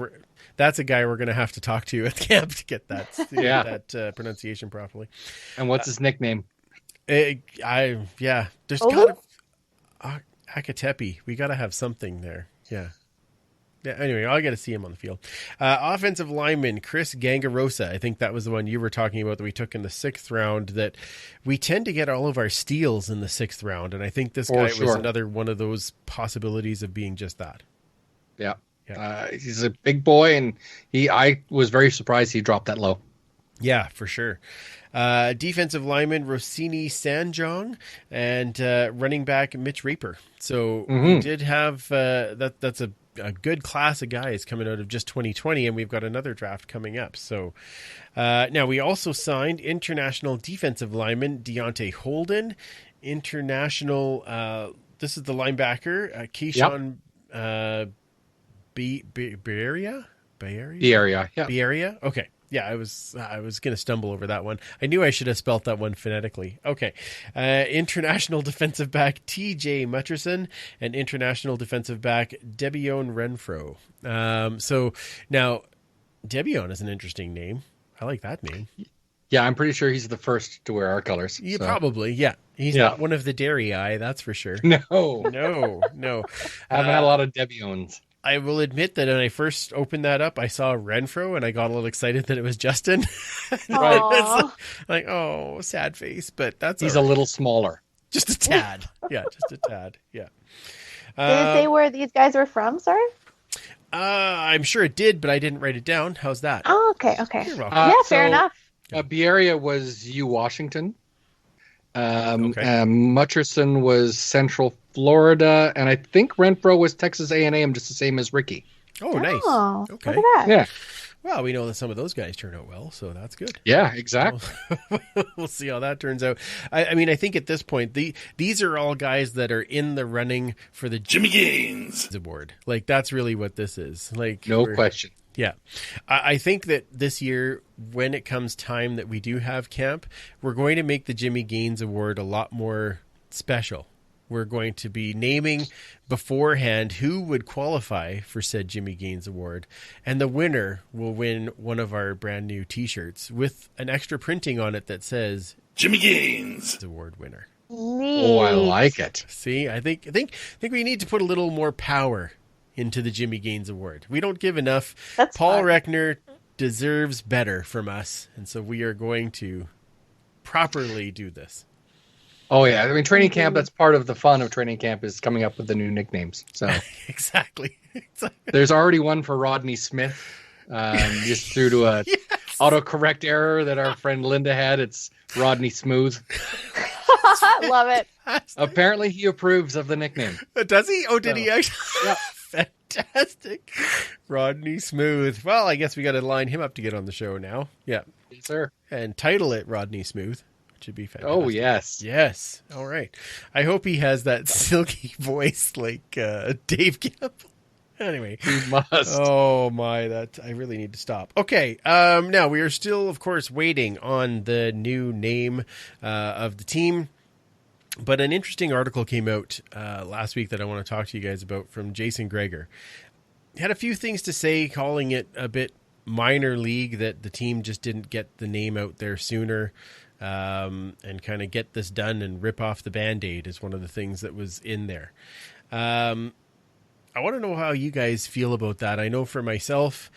That's a guy we're going to have to talk to at camp to get that pronunciation properly. And what's his nickname? There's got Akatepi. We got to have something there. Yeah. Anyway, I got to see him on the field. Offensive lineman Chris Gangarosa. I think that was the one you were talking about that we took in the 6th round. That we tend to get all of our steals in the 6th round, and I think this guy was another one of those possibilities of being just that. Yeah. He's a big boy, and I was very surprised he dropped that low. Yeah, for sure. Defensive lineman Rossini Sanjong and running back Mitch Reaper. So we did have that's a good class of guys coming out of just 2020, and we've got another draft coming up. So now we also signed international defensive lineman Deontay Holden, international. This is the linebacker Keyshawn Bearia. Bearia. Okay. Yeah, I was going to stumble over that one. I knew I should have spelt that one phonetically. Okay. International defensive back TJ Mutcherson and international defensive back Debione Renfro. So now Debione is an interesting name. I like that name. Yeah, I'm pretty sure he's the first to wear our colors. Yeah, so. Probably. Yeah. He's not one of the dairy eye, that's for sure. No. I haven't had a lot of Debiones. I will admit that when I first opened that up, I saw Renfro and I got a little excited that it was Justin. Right. Like, oh, sad face, but he's a little smaller. Just a tad. Yeah, just a tad. Yeah. Did it say where these guys were from, sir? I'm sure it did, but I didn't write it down. How's that? Oh, okay. You're welcome. Fair enough. Bearia was Washington. Mutcherson was Central Florida, and I think Renfro was Texas A&M, just the same as Ricky. Oh, nice. Okay. Look at that. Yeah. Well, we know that some of those guys turn out well, so that's good. Yeah, exactly. We'll see how that turns out. I mean, I think at this point, these are all guys that are in the running for the Jimmy Gaines award. Like, that's really what this is. Like, no question. Yeah. I think that this year, when it comes time that we do have camp, we're going to make the Jimmy Gaines Award a lot more special. We're going to be naming beforehand who would qualify for said Jimmy Gaines Award. And the winner will win one of our brand new T-shirts with an extra printing on it that says Jimmy Gaines Award winner. Neat. Oh, I like it. See, I think we need to put a little more power into the Jimmy Gaines Award. We don't give enough. That's Paul fun. Reckner deserves better from us, and so we are going to properly do this. Oh, yeah. I mean, training camp, that's part of the fun of training camp is coming up with the new nicknames. So Exactly. there's already one for Rodney Smith, just due to a autocorrect error that our friend Linda had. It's Rodney Smooth. Love it. Apparently, he approves of the nickname. Does he? Oh, did he actually? Yeah. Fantastic. Rodney Smooth. Well, I guess we got to line him up to get on the show now. Yeah. Yes, sir. And title it Rodney Smooth. Which would be fantastic. Oh, yes. Yes. All right. I hope he has that silky voice like Dave Campbell. Anyway. He must. Oh, my. I really need to stop. Okay. Now, we are still, of course, waiting on the new name of the team. But an interesting article came out last week that I want to talk to you guys about from Jason Gregor. He had a few things to say, calling it a bit minor league, that the team just didn't get the name out there sooner, and kind of get this done and rip off the Band-Aid is one of the things that was in there. I want to know how you guys feel about that. I know for myself,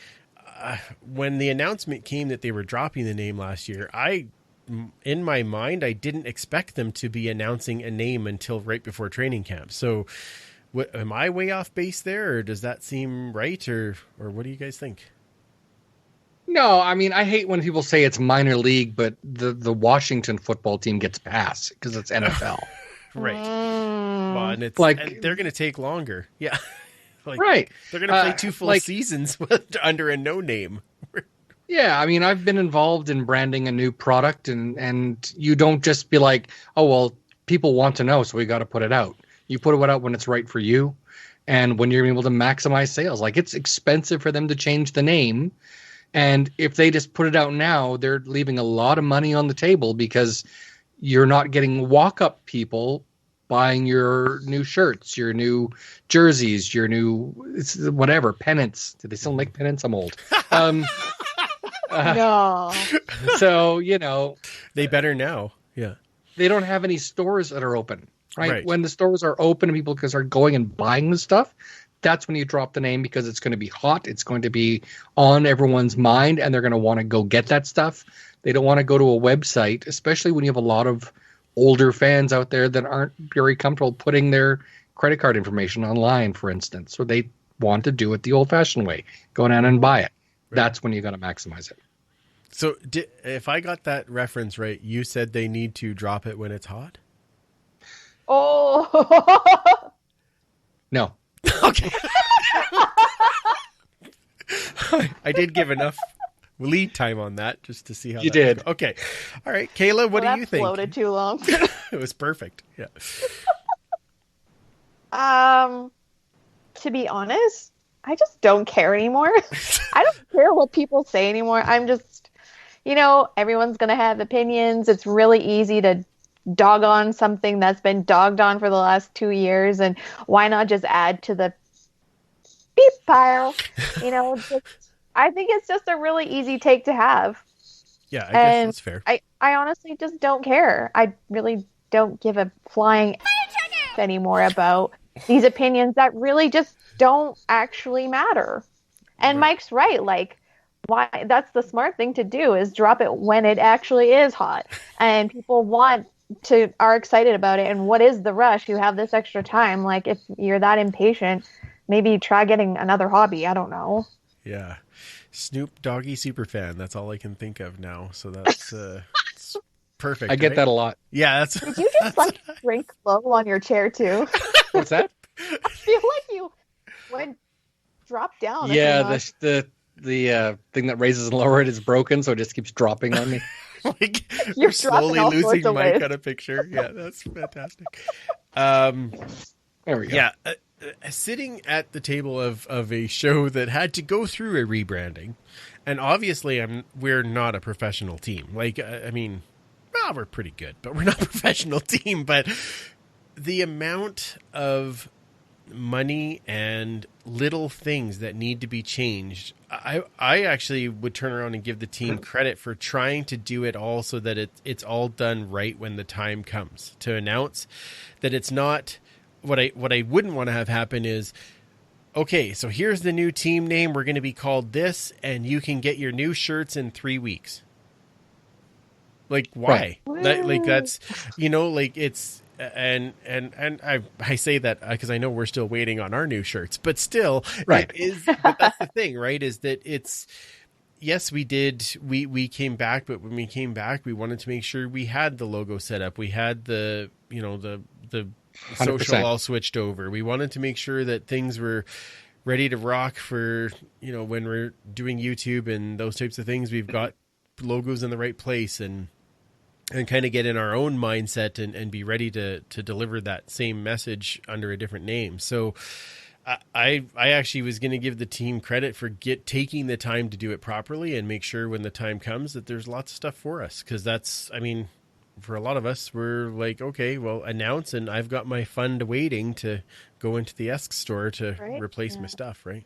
when the announcement came that they were dropping the name last year, in my mind, I didn't expect them to be announcing a name until right before training camp. So am I way off base there, or does that seem right, or what do you guys think? No, I mean, I hate when people say it's minor league, but the Washington football team gets passed because it's NFL. Right. Well, and it's and they're going to take longer. Yeah. Right. They're going to play two full seasons under a no name. Yeah, I mean, I've been involved in branding a new product, and you don't just be like, oh, well, people want to know, so we got to put it out. You put it out when it's right for you and when you're able to maximize sales. Like, it's expensive for them to change the name, and if they just put it out now, they're leaving a lot of money on the table because you're not getting walk-up people buying your new shirts, your new jerseys, your new whatever, pennants. Do they still make pennants? I'm old. No. So, you know. They better now. Yeah. They don't have any stores that are open, right? When the stores are open and people are going and buying the stuff, that's when you drop the name because it's going to be hot. It's going to be on everyone's mind and they're going to want to go get that stuff. They don't want to go to a website, especially when you have a lot of older fans out there that aren't very comfortable putting their credit card information online, for instance. So they want to do it the old-fashioned way. Go down and buy it. That's when you got to maximize it. So if I got that reference right, you said they need to drop it when it's hot? Oh. No. Okay. I did give enough lead time on that just to see how you did. Goes. Okay. All right. Kayla, what do you think? Floated too long. It was perfect. Yeah. To be honest, I just don't care anymore. I don't care what people say anymore. I'm just, everyone's going to have opinions. It's really easy to dog on something that's been dogged on for the last 2 years. And why not just add to the beep pile? I think it's just a really easy take to have. Yeah, I guess that's fair. I honestly just don't care. I really don't give a flying anymore about these opinions that really just don't actually matter. And Mike's right. Like, why? That's the smart thing to do is drop it when it actually is hot and people are excited about it. And what is the rush? You have this extra time. Like, if you're that impatient, maybe try getting another hobby. I don't know. Yeah. Snoop Doggy Superfan. That's all I can think of now. So that's it's perfect. I get that a lot. Yeah. That's. Did you just drink low on your chair too? What's that? I feel like you went drop down. Yeah, the thing that raises and lowers it is broken, so it just keeps dropping on me. Like you're slowly losing Mike on a picture. Yeah, that's fantastic. There we go. Yeah, sitting at the table of a show that had to go through a rebranding, and obviously we're not a professional team. Like, I mean, well, we're pretty good, but we're not a professional team. But the amount of money and little things that need to be changed, I actually would turn around and give the team credit for trying to do it all so that it's all done right when the time comes to announce that it's not what I wouldn't want to have happen is, okay, so here's the new team name. We're going to be called this, and you can get your new shirts in 3 weeks. Like, why? Right. That's, like it's, and I say that because I know we're still waiting on our new shirts, but still, right. But that's the thing, right? Is that it's, yes, we came back, but when we came back, we wanted to make sure we had the logo set up. We had the social 100%. all switched over. We wanted to make sure that things were ready to rock for, when we're doing YouTube and those types of things. We've got logos in the right place and kind of get in our own mindset and be ready to deliver that same message under a different name. So I actually was going to give the team credit for taking the time to do it properly and make sure when the time comes that there's lots of stuff for us. Cause that's, I mean, for a lot of us, we're like, okay, well, announce, and I've got my fund waiting to go into the Esk store to replace my stuff. Right.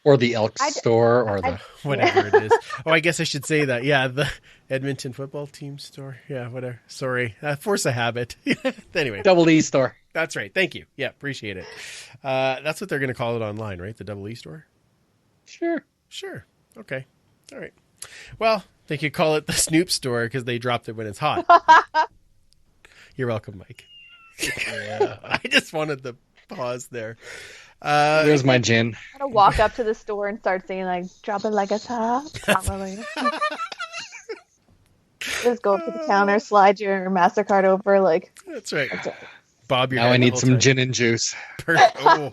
Or the Elk store, or the whatever it is. Oh, I guess I should say that. Yeah, the Edmonton football team store. Yeah, whatever. Sorry, force of habit. Anyway, Double E store. That's right. Thank you. Yeah, appreciate it. That's what they're going to call it online, right? The Double E store. Sure. Okay. All right. Well, they could call it the Snoop store because they dropped it when it's hot. You're welcome, Mike. Yeah. I just wanted the pause there. There's my gin. I'm gonna walk up to the store and start saying like, "Drop it like it's hot." Just go up to the counter, slide your MasterCard over, like. That's right. Bob your now head I the need whole some time. gin and juice. Oh.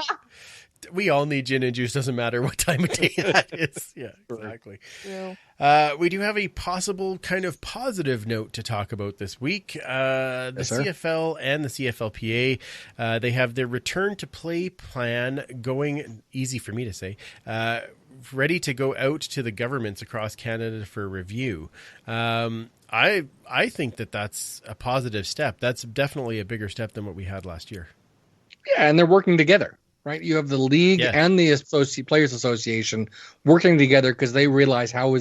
We all need gin and juice. Doesn't matter what time of day that is. Yeah, exactly. Yeah. We do have a possible kind of positive note to talk about this week. The CFL and the CFLPA, they have their return to play plan going, easy for me to say, ready to go out to the governments across Canada for review. I think that's a positive step. That's definitely a bigger step than what we had last year. Yeah, and they're working together. Right, you have the league and the Players Association working together because they realize how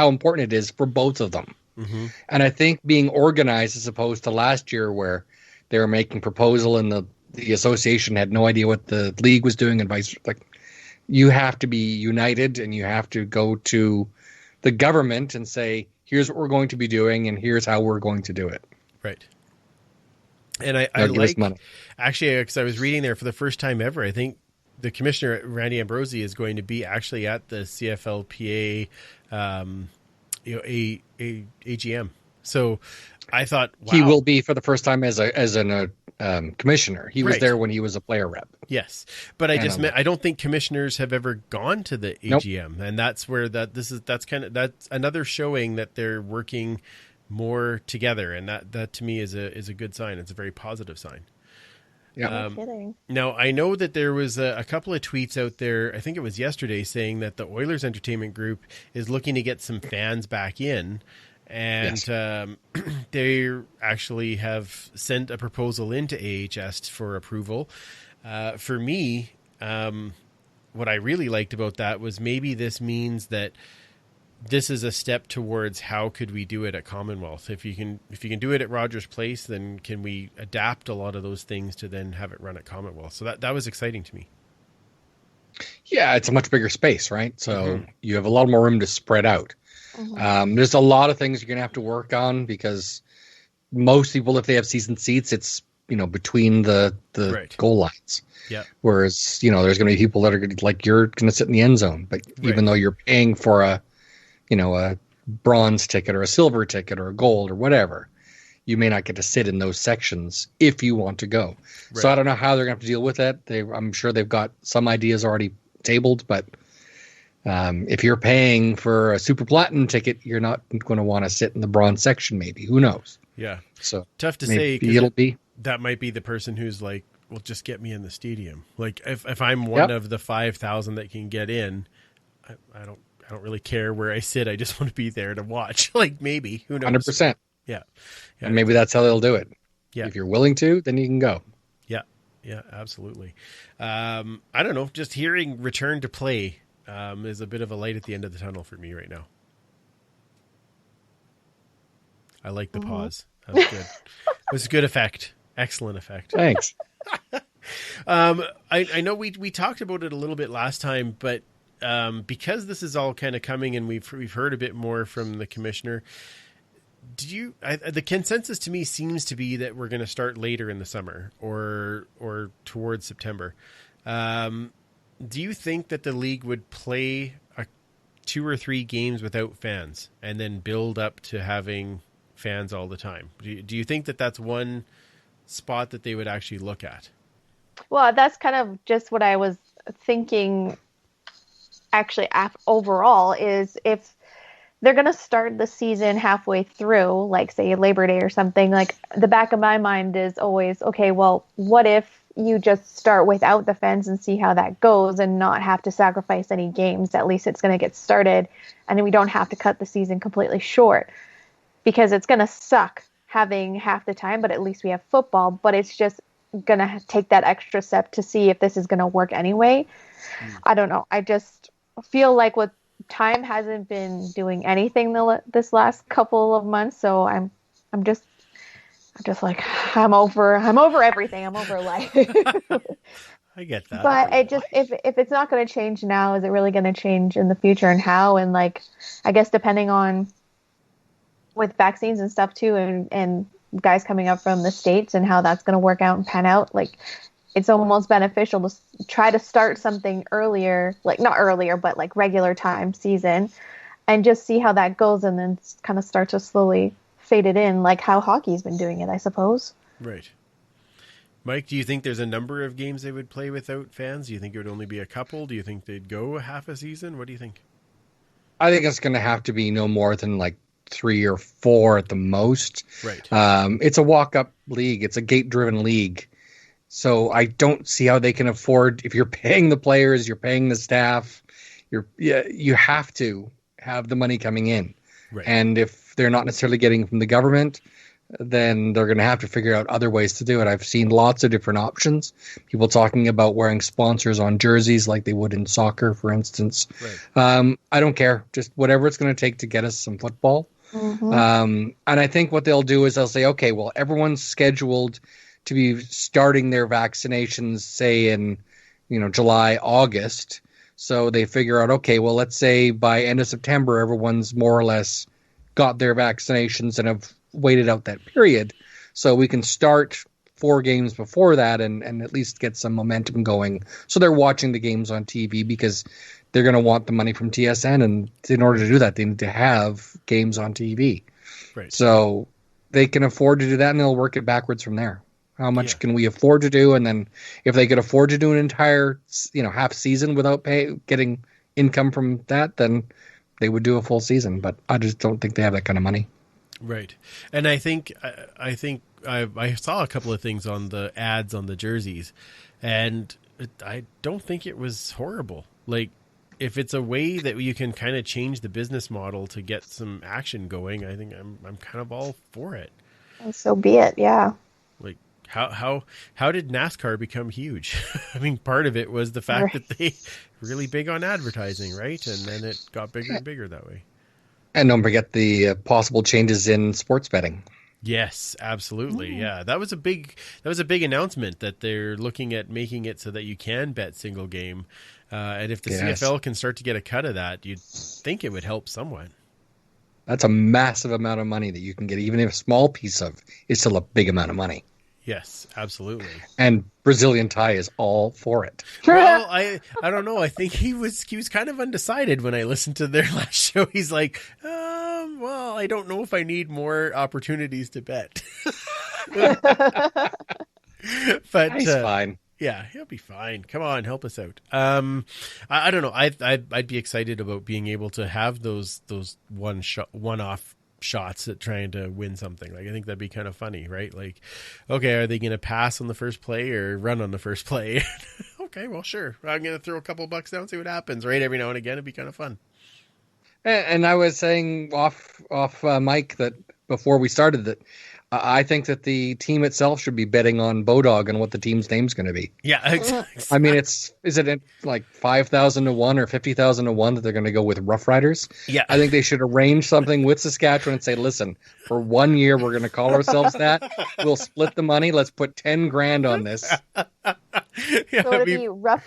important it is for both of them. Mm-hmm. And I think being organized as opposed to last year where they were making proposal and the association had no idea what the league was doing and vice versa. You have to be united and you have to go to the government and say, here's what we're going to be doing and here's how we're going to do it. Right. And I like, actually, because I was reading there for the first time ever, I think the commissioner, Randy Ambrosi, is going to be actually at the CFLPA AGM. So I thought, wow. He will be for the first time as a commissioner. He was there when he was a player rep. Yes. But I don't think commissioners have ever gone to the AGM. Nope. And that's where that's another showing that they're working more together, and that to me is a good sign. It's a very positive sign. Yeah. No kidding. Now I know that there was a couple of tweets out there. I think it was yesterday saying that the Oilers Entertainment Group is looking to get some fans back in, and they actually have sent a proposal into AHS for approval. For me, what I really liked about that was maybe this means that this is a step towards how could we do it at Commonwealth. If you can do it at Rogers Place, then can we adapt a lot of those things to then have it run at Commonwealth? So that was exciting to me. Yeah, it's a much bigger space, right? So you have a lot more room to spread out. There's a lot of things you're going to have to work on because most people, if they have season seats, it's between the goal lines. Yeah. Whereas there's going to be people that are you're going to sit in the end zone, but even though you're paying for a bronze ticket or a silver ticket or a gold or whatever, you may not get to sit in those sections if you want to go. Right. So I don't know how they're going to have to deal with that. I'm sure they've got some ideas already tabled, but if you're paying for a super platinum ticket, you're not going to want to sit in the bronze section. Maybe, who knows? Yeah. So tough to say. It'll be that might be the person who's like well, just get me in the stadium. Like if I'm one of the 5,000 that can get in, I don't really care where I sit. I just want to be there to watch. Like maybe, who knows? 100%. Yeah. And maybe that's how they'll do it. Yeah. If you're willing to, then you can go. Yeah. Yeah, absolutely. I don't know. Just hearing return to play is a bit of a light at the end of the tunnel for me right now. I like the pause. That was good. It was a good effect. Excellent effect. Thanks. I know we talked about it a little bit last time, but because this is all kind of coming and we've heard a bit more from the commissioner, the consensus to me seems to be that we're going to start later in the summer or towards September. Do you think that the league would play 2 or 3 games without fans and then build up to having fans all the time? Do you think that that's one spot that they would actually look at? Well, that's kind of just what I was thinking actually overall, is if they're going to start the season halfway through, like say Labor Day or something, like the back of my mind is always, okay, well, what if you just start without the fans and see how that goes and not have to sacrifice any games? At least it's going to get started and then we don't have to cut the season completely short, because it's going to suck having half the time, but at least we have football. But it's just going to take that extra step to see if this is going to work anyway. I don't know. I just feel like what time hasn't been doing anything this last couple of months. So I'm just like, I'm over everything. I'm over life. I get that. But it just, if it's not going to change now, is it really going to change in the future, and how? And like, I guess depending on with vaccines and stuff too, and guys coming up from the States and how that's going to work out and pan out, like it's almost beneficial to try to start something earlier, like not earlier, but like regular time season, and just see how that goes, and then kind of start to slowly fade it in, like how hockey's been doing it, I suppose. Right. Mike, do you think there's a number of games they would play without fans? Do you think it would only be a couple? Do you think they'd go half a season? What do you think? I think it's going to have to be no more than like 3 or 4 at the most. Right. It's a walk-up league. It's a gate-driven league. So I don't see how they can afford, if you're paying the players, you're paying the staff, you have to have the money coming in. Right. And if they're not necessarily getting from the government, then they're going to have to figure out other ways to do it. I've seen lots of different options. People talking about wearing sponsors on jerseys like they would in soccer, for instance. Right. I don't care. Just whatever it's going to take to get us some football. Mm-hmm. And I think what they'll do is they'll say, okay, well, everyone's scheduled to be starting their vaccinations, say in, July, August. So they figure out, okay, well, let's say by end of September, everyone's more or less got their vaccinations and have waited out that period. So we can start 4 games before that and at least get some momentum going. So they're watching the games on TV because they're going to want the money from TSN. And in order to do that, they need to have games on TV. Right. So they can afford to do that, and they'll work it backwards from there. How much can we afford to do? And then if they could afford to do an entire, half season without getting income from that, then they would do a full season. But I just don't think they have that kind of money. Right. And I think I saw a couple of things on the ads on the jerseys, and I don't think it was horrible. Like, if it's a way that you can kind of change the business model to get some action going, I think I'm kind of all for it. And so be it. Yeah. Like, how did NASCAR become huge? I mean, part of it was the fact that they really big on advertising, right? And then it got bigger and bigger that way. And don't forget the possible changes in sports betting. Yes, absolutely. Yeah, that was a big announcement that they're looking at making it so that you can bet single game. And if the CFL can start to get a cut of that, you'd think it would help somewhat. That's a massive amount of money that you can get, even if a small piece of is still a big amount of money. Yes, absolutely. And Brazilian Ty is all for it. Well, I don't know. I think he was kind of undecided when I listened to their last show. He's like, well, I don't know if I need more opportunities to bet. But he's fine. Yeah, he'll be fine. Come on, help us out. I don't know. I'd be excited about being able to have those one-off shots at trying to win something. Like, I think that'd be kind of funny, right? Like, okay, are they going to pass on the first play or run on the first play? Okay, well, sure. I'm going to throw a couple bucks down, see what happens, right? Every now and again, it'd be kind of fun. And I was saying off mic that before we started that I think that the team itself should be betting on Bodog and what the team's name's going to be. Yeah, exactly. I mean, is it like 5,000 to 1 or 50,000 to 1 that they're going to go with Rough Riders? Yeah, I think they should arrange something with Saskatchewan and say, listen, for 1 year we're going to call ourselves that. We'll split the money. Let's put 10 grand on this. Yeah, so it'd be rough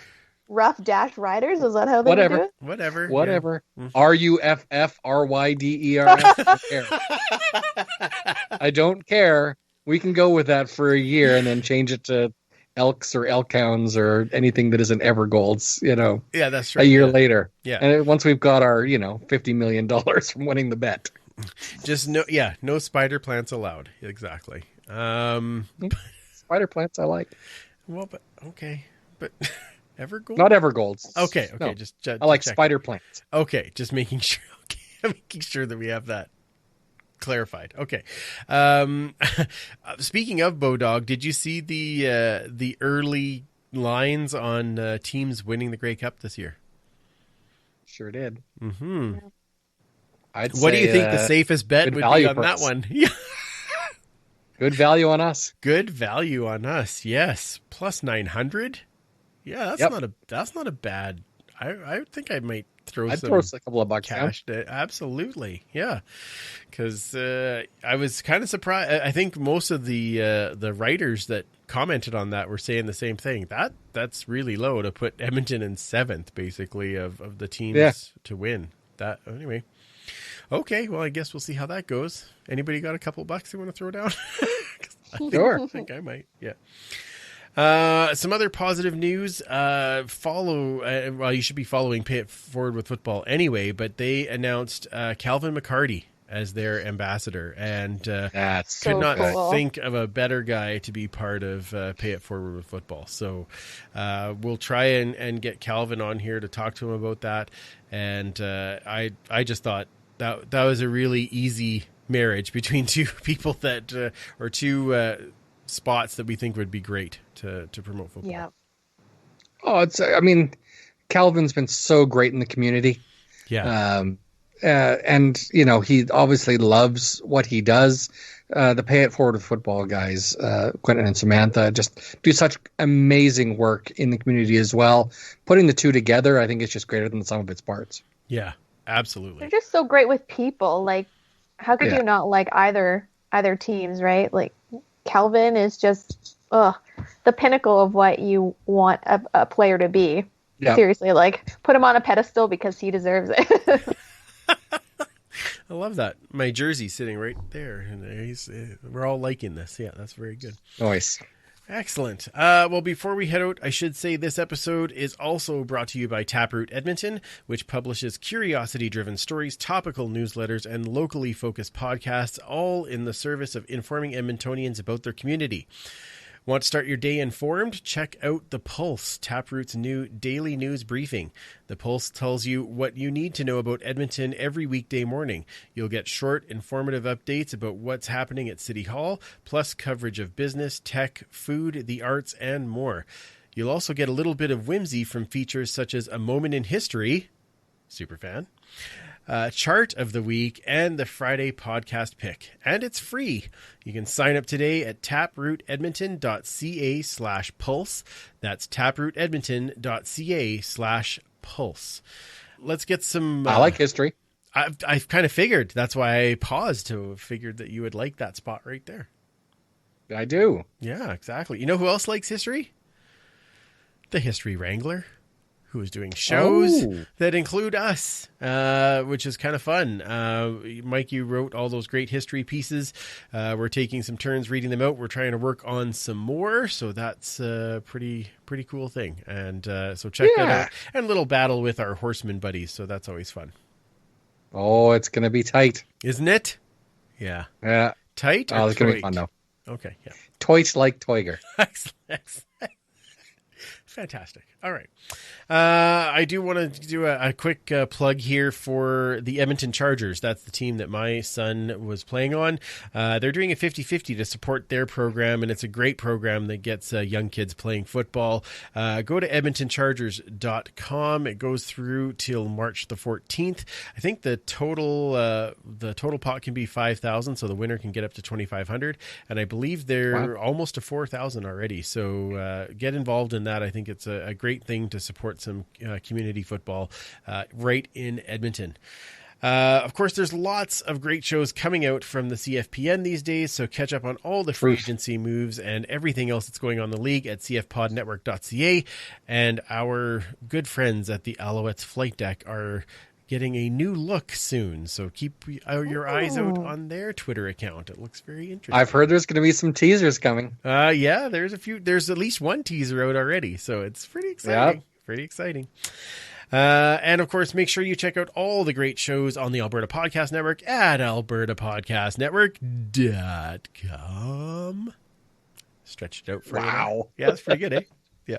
dash riders. Is that how they do it? Whatever. Yeah. RUFFRYDERS. I don't care. We can go with that for a year and then change it to Elks or Elkhounds or anything that isn't Evergolds, Yeah, that's right. A year later. Yeah. And once we've got our, $50 million from winning the bet. Just no spider plants allowed. Exactly. Spider plants I like. Well, but okay. But Evergold? Not Evergolds. Okay. No. Just I like spider plants. Okay, just making sure. Okay, making sure that we have that clarified. Okay. Speaking of Bodog, did you see the early lines on teams winning the Grey Cup this year? Sure did. Mm-hmm. What do you think the safest bet would be on that one? Yeah. Good value on us. Good value on us. Yes, plus 900. Yeah, that's not a bad. I think I might throw a couple of bucks cash. Absolutely, yeah. Because I was kind of surprised. I think most of the writers that commented on that were saying the same thing. That's really low to put Edmonton in 7th, basically, of the teams to win. That anyway. Okay, well, I guess we'll see how that goes. Anybody got a couple bucks they want to throw down? Sure. I think I might. Yeah. Some other positive news. Well, you should be following Pay It Forward with Football anyway, but they announced Calvin McCarty as their ambassador, and that's could not think of a better guy to be part of Pay It Forward with Football. So we'll try and get Calvin on here to talk to him about that. And I just thought that was a really easy marriage between two people that or two spots that we think would be great to promote football. Yeah. Oh, Calvin's been so great in the community. Yeah. And he obviously loves what he does. The Pay It Forward with Football guys, Quentin and Samantha, just do such amazing work in the community as well. Putting the two together, I think it's just greater than the sum of its parts. Yeah, absolutely. They're just so great with people. Like, how could you not like either teams, right? Like, Calvin is just the pinnacle of what you want a player to be. Yeah. Seriously, like, put him on a pedestal because he deserves it. I love that. My jersey's sitting right there, and we're all liking this. Yeah, that's very good. Nice. Excellent. Well, before we head out, I should say this episode is also brought to you by Taproot Edmonton, which publishes curiosity-driven stories, topical newsletters, and locally focused podcasts, all in the service of informing Edmontonians about their community. Want to start your day informed? Check out The Pulse, Taproot's new daily news briefing. The Pulse tells you what you need to know about Edmonton every weekday morning. You'll get short, informative updates about what's happening at City Hall, plus coverage of business, tech, food, the arts, and more. You'll also get a little bit of whimsy from features such as A Moment in History, superfan, Chart of the Week, and the Friday podcast pick. And it's free. You can sign up today at taprootedmonton.ca/pulse. That's taprootedmonton.ca/pulse. Let's get some... I like history. I've kind of figured. That's why I paused to figured that you would like that spot right there. I do. Yeah, exactly. You know who else likes history? The History Wrangler, who is doing shows that include us, which is kind of fun. Mike, you wrote all those great history pieces. We're taking some turns reading them out. We're trying to work on some more, so that's a pretty cool thing. And so check that out. And a little battle with our horseman buddies, so that's always fun. Oh, it's going to be tight. Isn't it? Yeah. Yeah. Tight or it's going to be fun, though. Okay, yeah. Toit like Toiger. Excellent. Fantastic. All right. I do want to do a quick plug here for the Edmonton Chargers. That's the team that my son was playing on. They're doing a 50-50 to support their program, and it's a great program that gets young kids playing football. Go to edmontonchargers.com. It goes through till March the 14th. I think the total pot can be $5,000, so the winner can get up to $2,500. And I believe they're almost to $4,000 already. So get involved in that. I think it's a great thing to support some community football right in Edmonton. Of course, there's lots of great shows coming out from the CFPN these days, so catch up on all the free agency moves and everything else that's going on in the league at cfpodnetwork.ca. And our good friends at the Alouettes Flight Deck are getting a new look soon, so keep your eyes out on their Twitter account. It looks very interesting. I've heard there's going to be some teasers coming. Yeah, there's at least one teaser out already, so it's pretty exciting. Yep. Pretty exciting. And of course, make sure you check out all the great shows on the Alberta Podcast Network at albertapodcastnetwork.com. Stretched it out for you. Wow. Yeah, that's pretty good, eh? Yeah.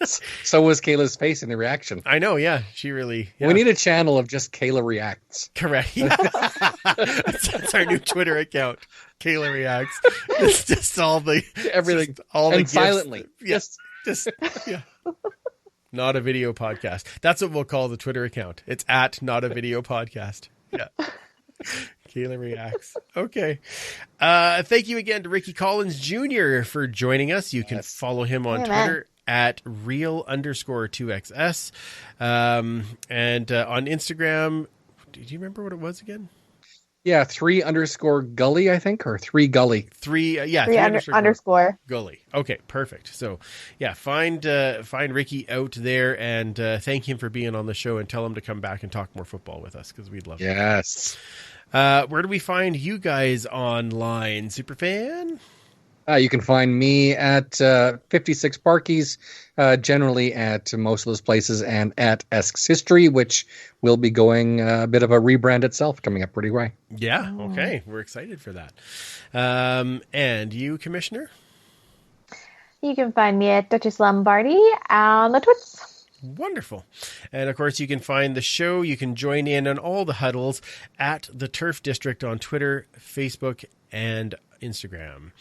So was Kayla's face in the reaction. I know, yeah. She really... Yeah. We need a channel of just Kayla Reacts. Correct. That's our new Twitter account. Kayla Reacts. It's just all the... Everything. Just all the and gifts. silently. Yes. Just yeah. Not a video podcast. That's what we'll call the Twitter account. It's at Not a Video Podcast. Yeah. Kayla Reacts. Okay. Thank you again to Ricky Collins Jr. for joining us. You can follow him on Twitter at real_2xs. And on Instagram, do you remember what it was again? Yeah, 3_Gully, I think, or 3Gully. Three underscore Gully. Okay, perfect. So, yeah, find Ricky out there and thank him for being on the show and tell him to come back and talk more football with us because we'd love it. Yes. Where do we find you guys online, Superfan? You can find me at 56 Barkeys, generally at most of those places, and at Esks History, which will be going a bit of a rebrand itself coming up pretty right. Yeah, okay. We're excited for that. And you, Commissioner? You can find me at Duchess Lombardi on the Twits. Wonderful. And, of course, you can find the show. You can join in on all the huddles at the Turf District on Twitter, Facebook, and Instagram.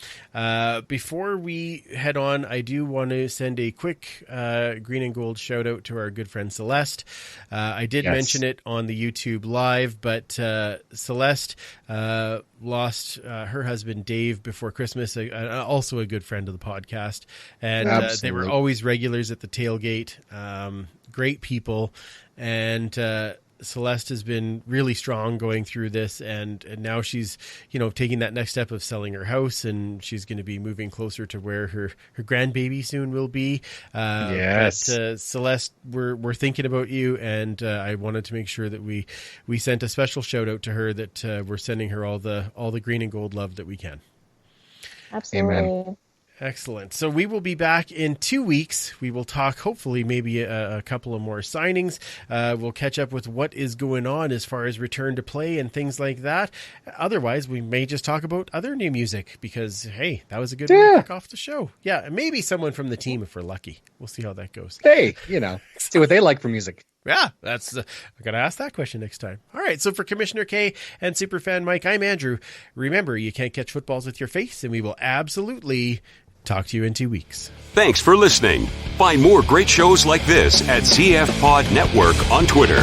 Before we head on, I do want to send a quick green and gold shout out to our good friend Celeste. I did mention it on the YouTube live, but Celeste lost her husband Dave before Christmas, also a good friend of the podcast, and they were always regulars at the tailgate. Great people, and Celeste has been really strong going through this, and now she's, taking that next step of selling her house, and she's going to be moving closer to where her grandbaby soon will be. Yes. But, Celeste, we're thinking about you, and I wanted to make sure that we sent a special shout out to her, that we're sending her all the green and gold love that we can. Absolutely. Amen. Excellent. So we will be back in 2 weeks. We will talk, hopefully, maybe a couple of more signings. We'll catch up with what is going on as far as return to play and things like that. Otherwise, we may just talk about other new music because, hey, that was a good way to kick off the show. Yeah, and maybe someone from the team if we're lucky. We'll see how that goes. Hey, see what they like for music. Yeah, that's I got to ask that question next time. All right, so for Commissioner K and Superfan Mike, I'm Andrew. Remember, you can't catch footballs with your face, and we will absolutely talk to you in 2 weeks. Thanks for listening. Find more great shows like this at CF Pod Network on Twitter.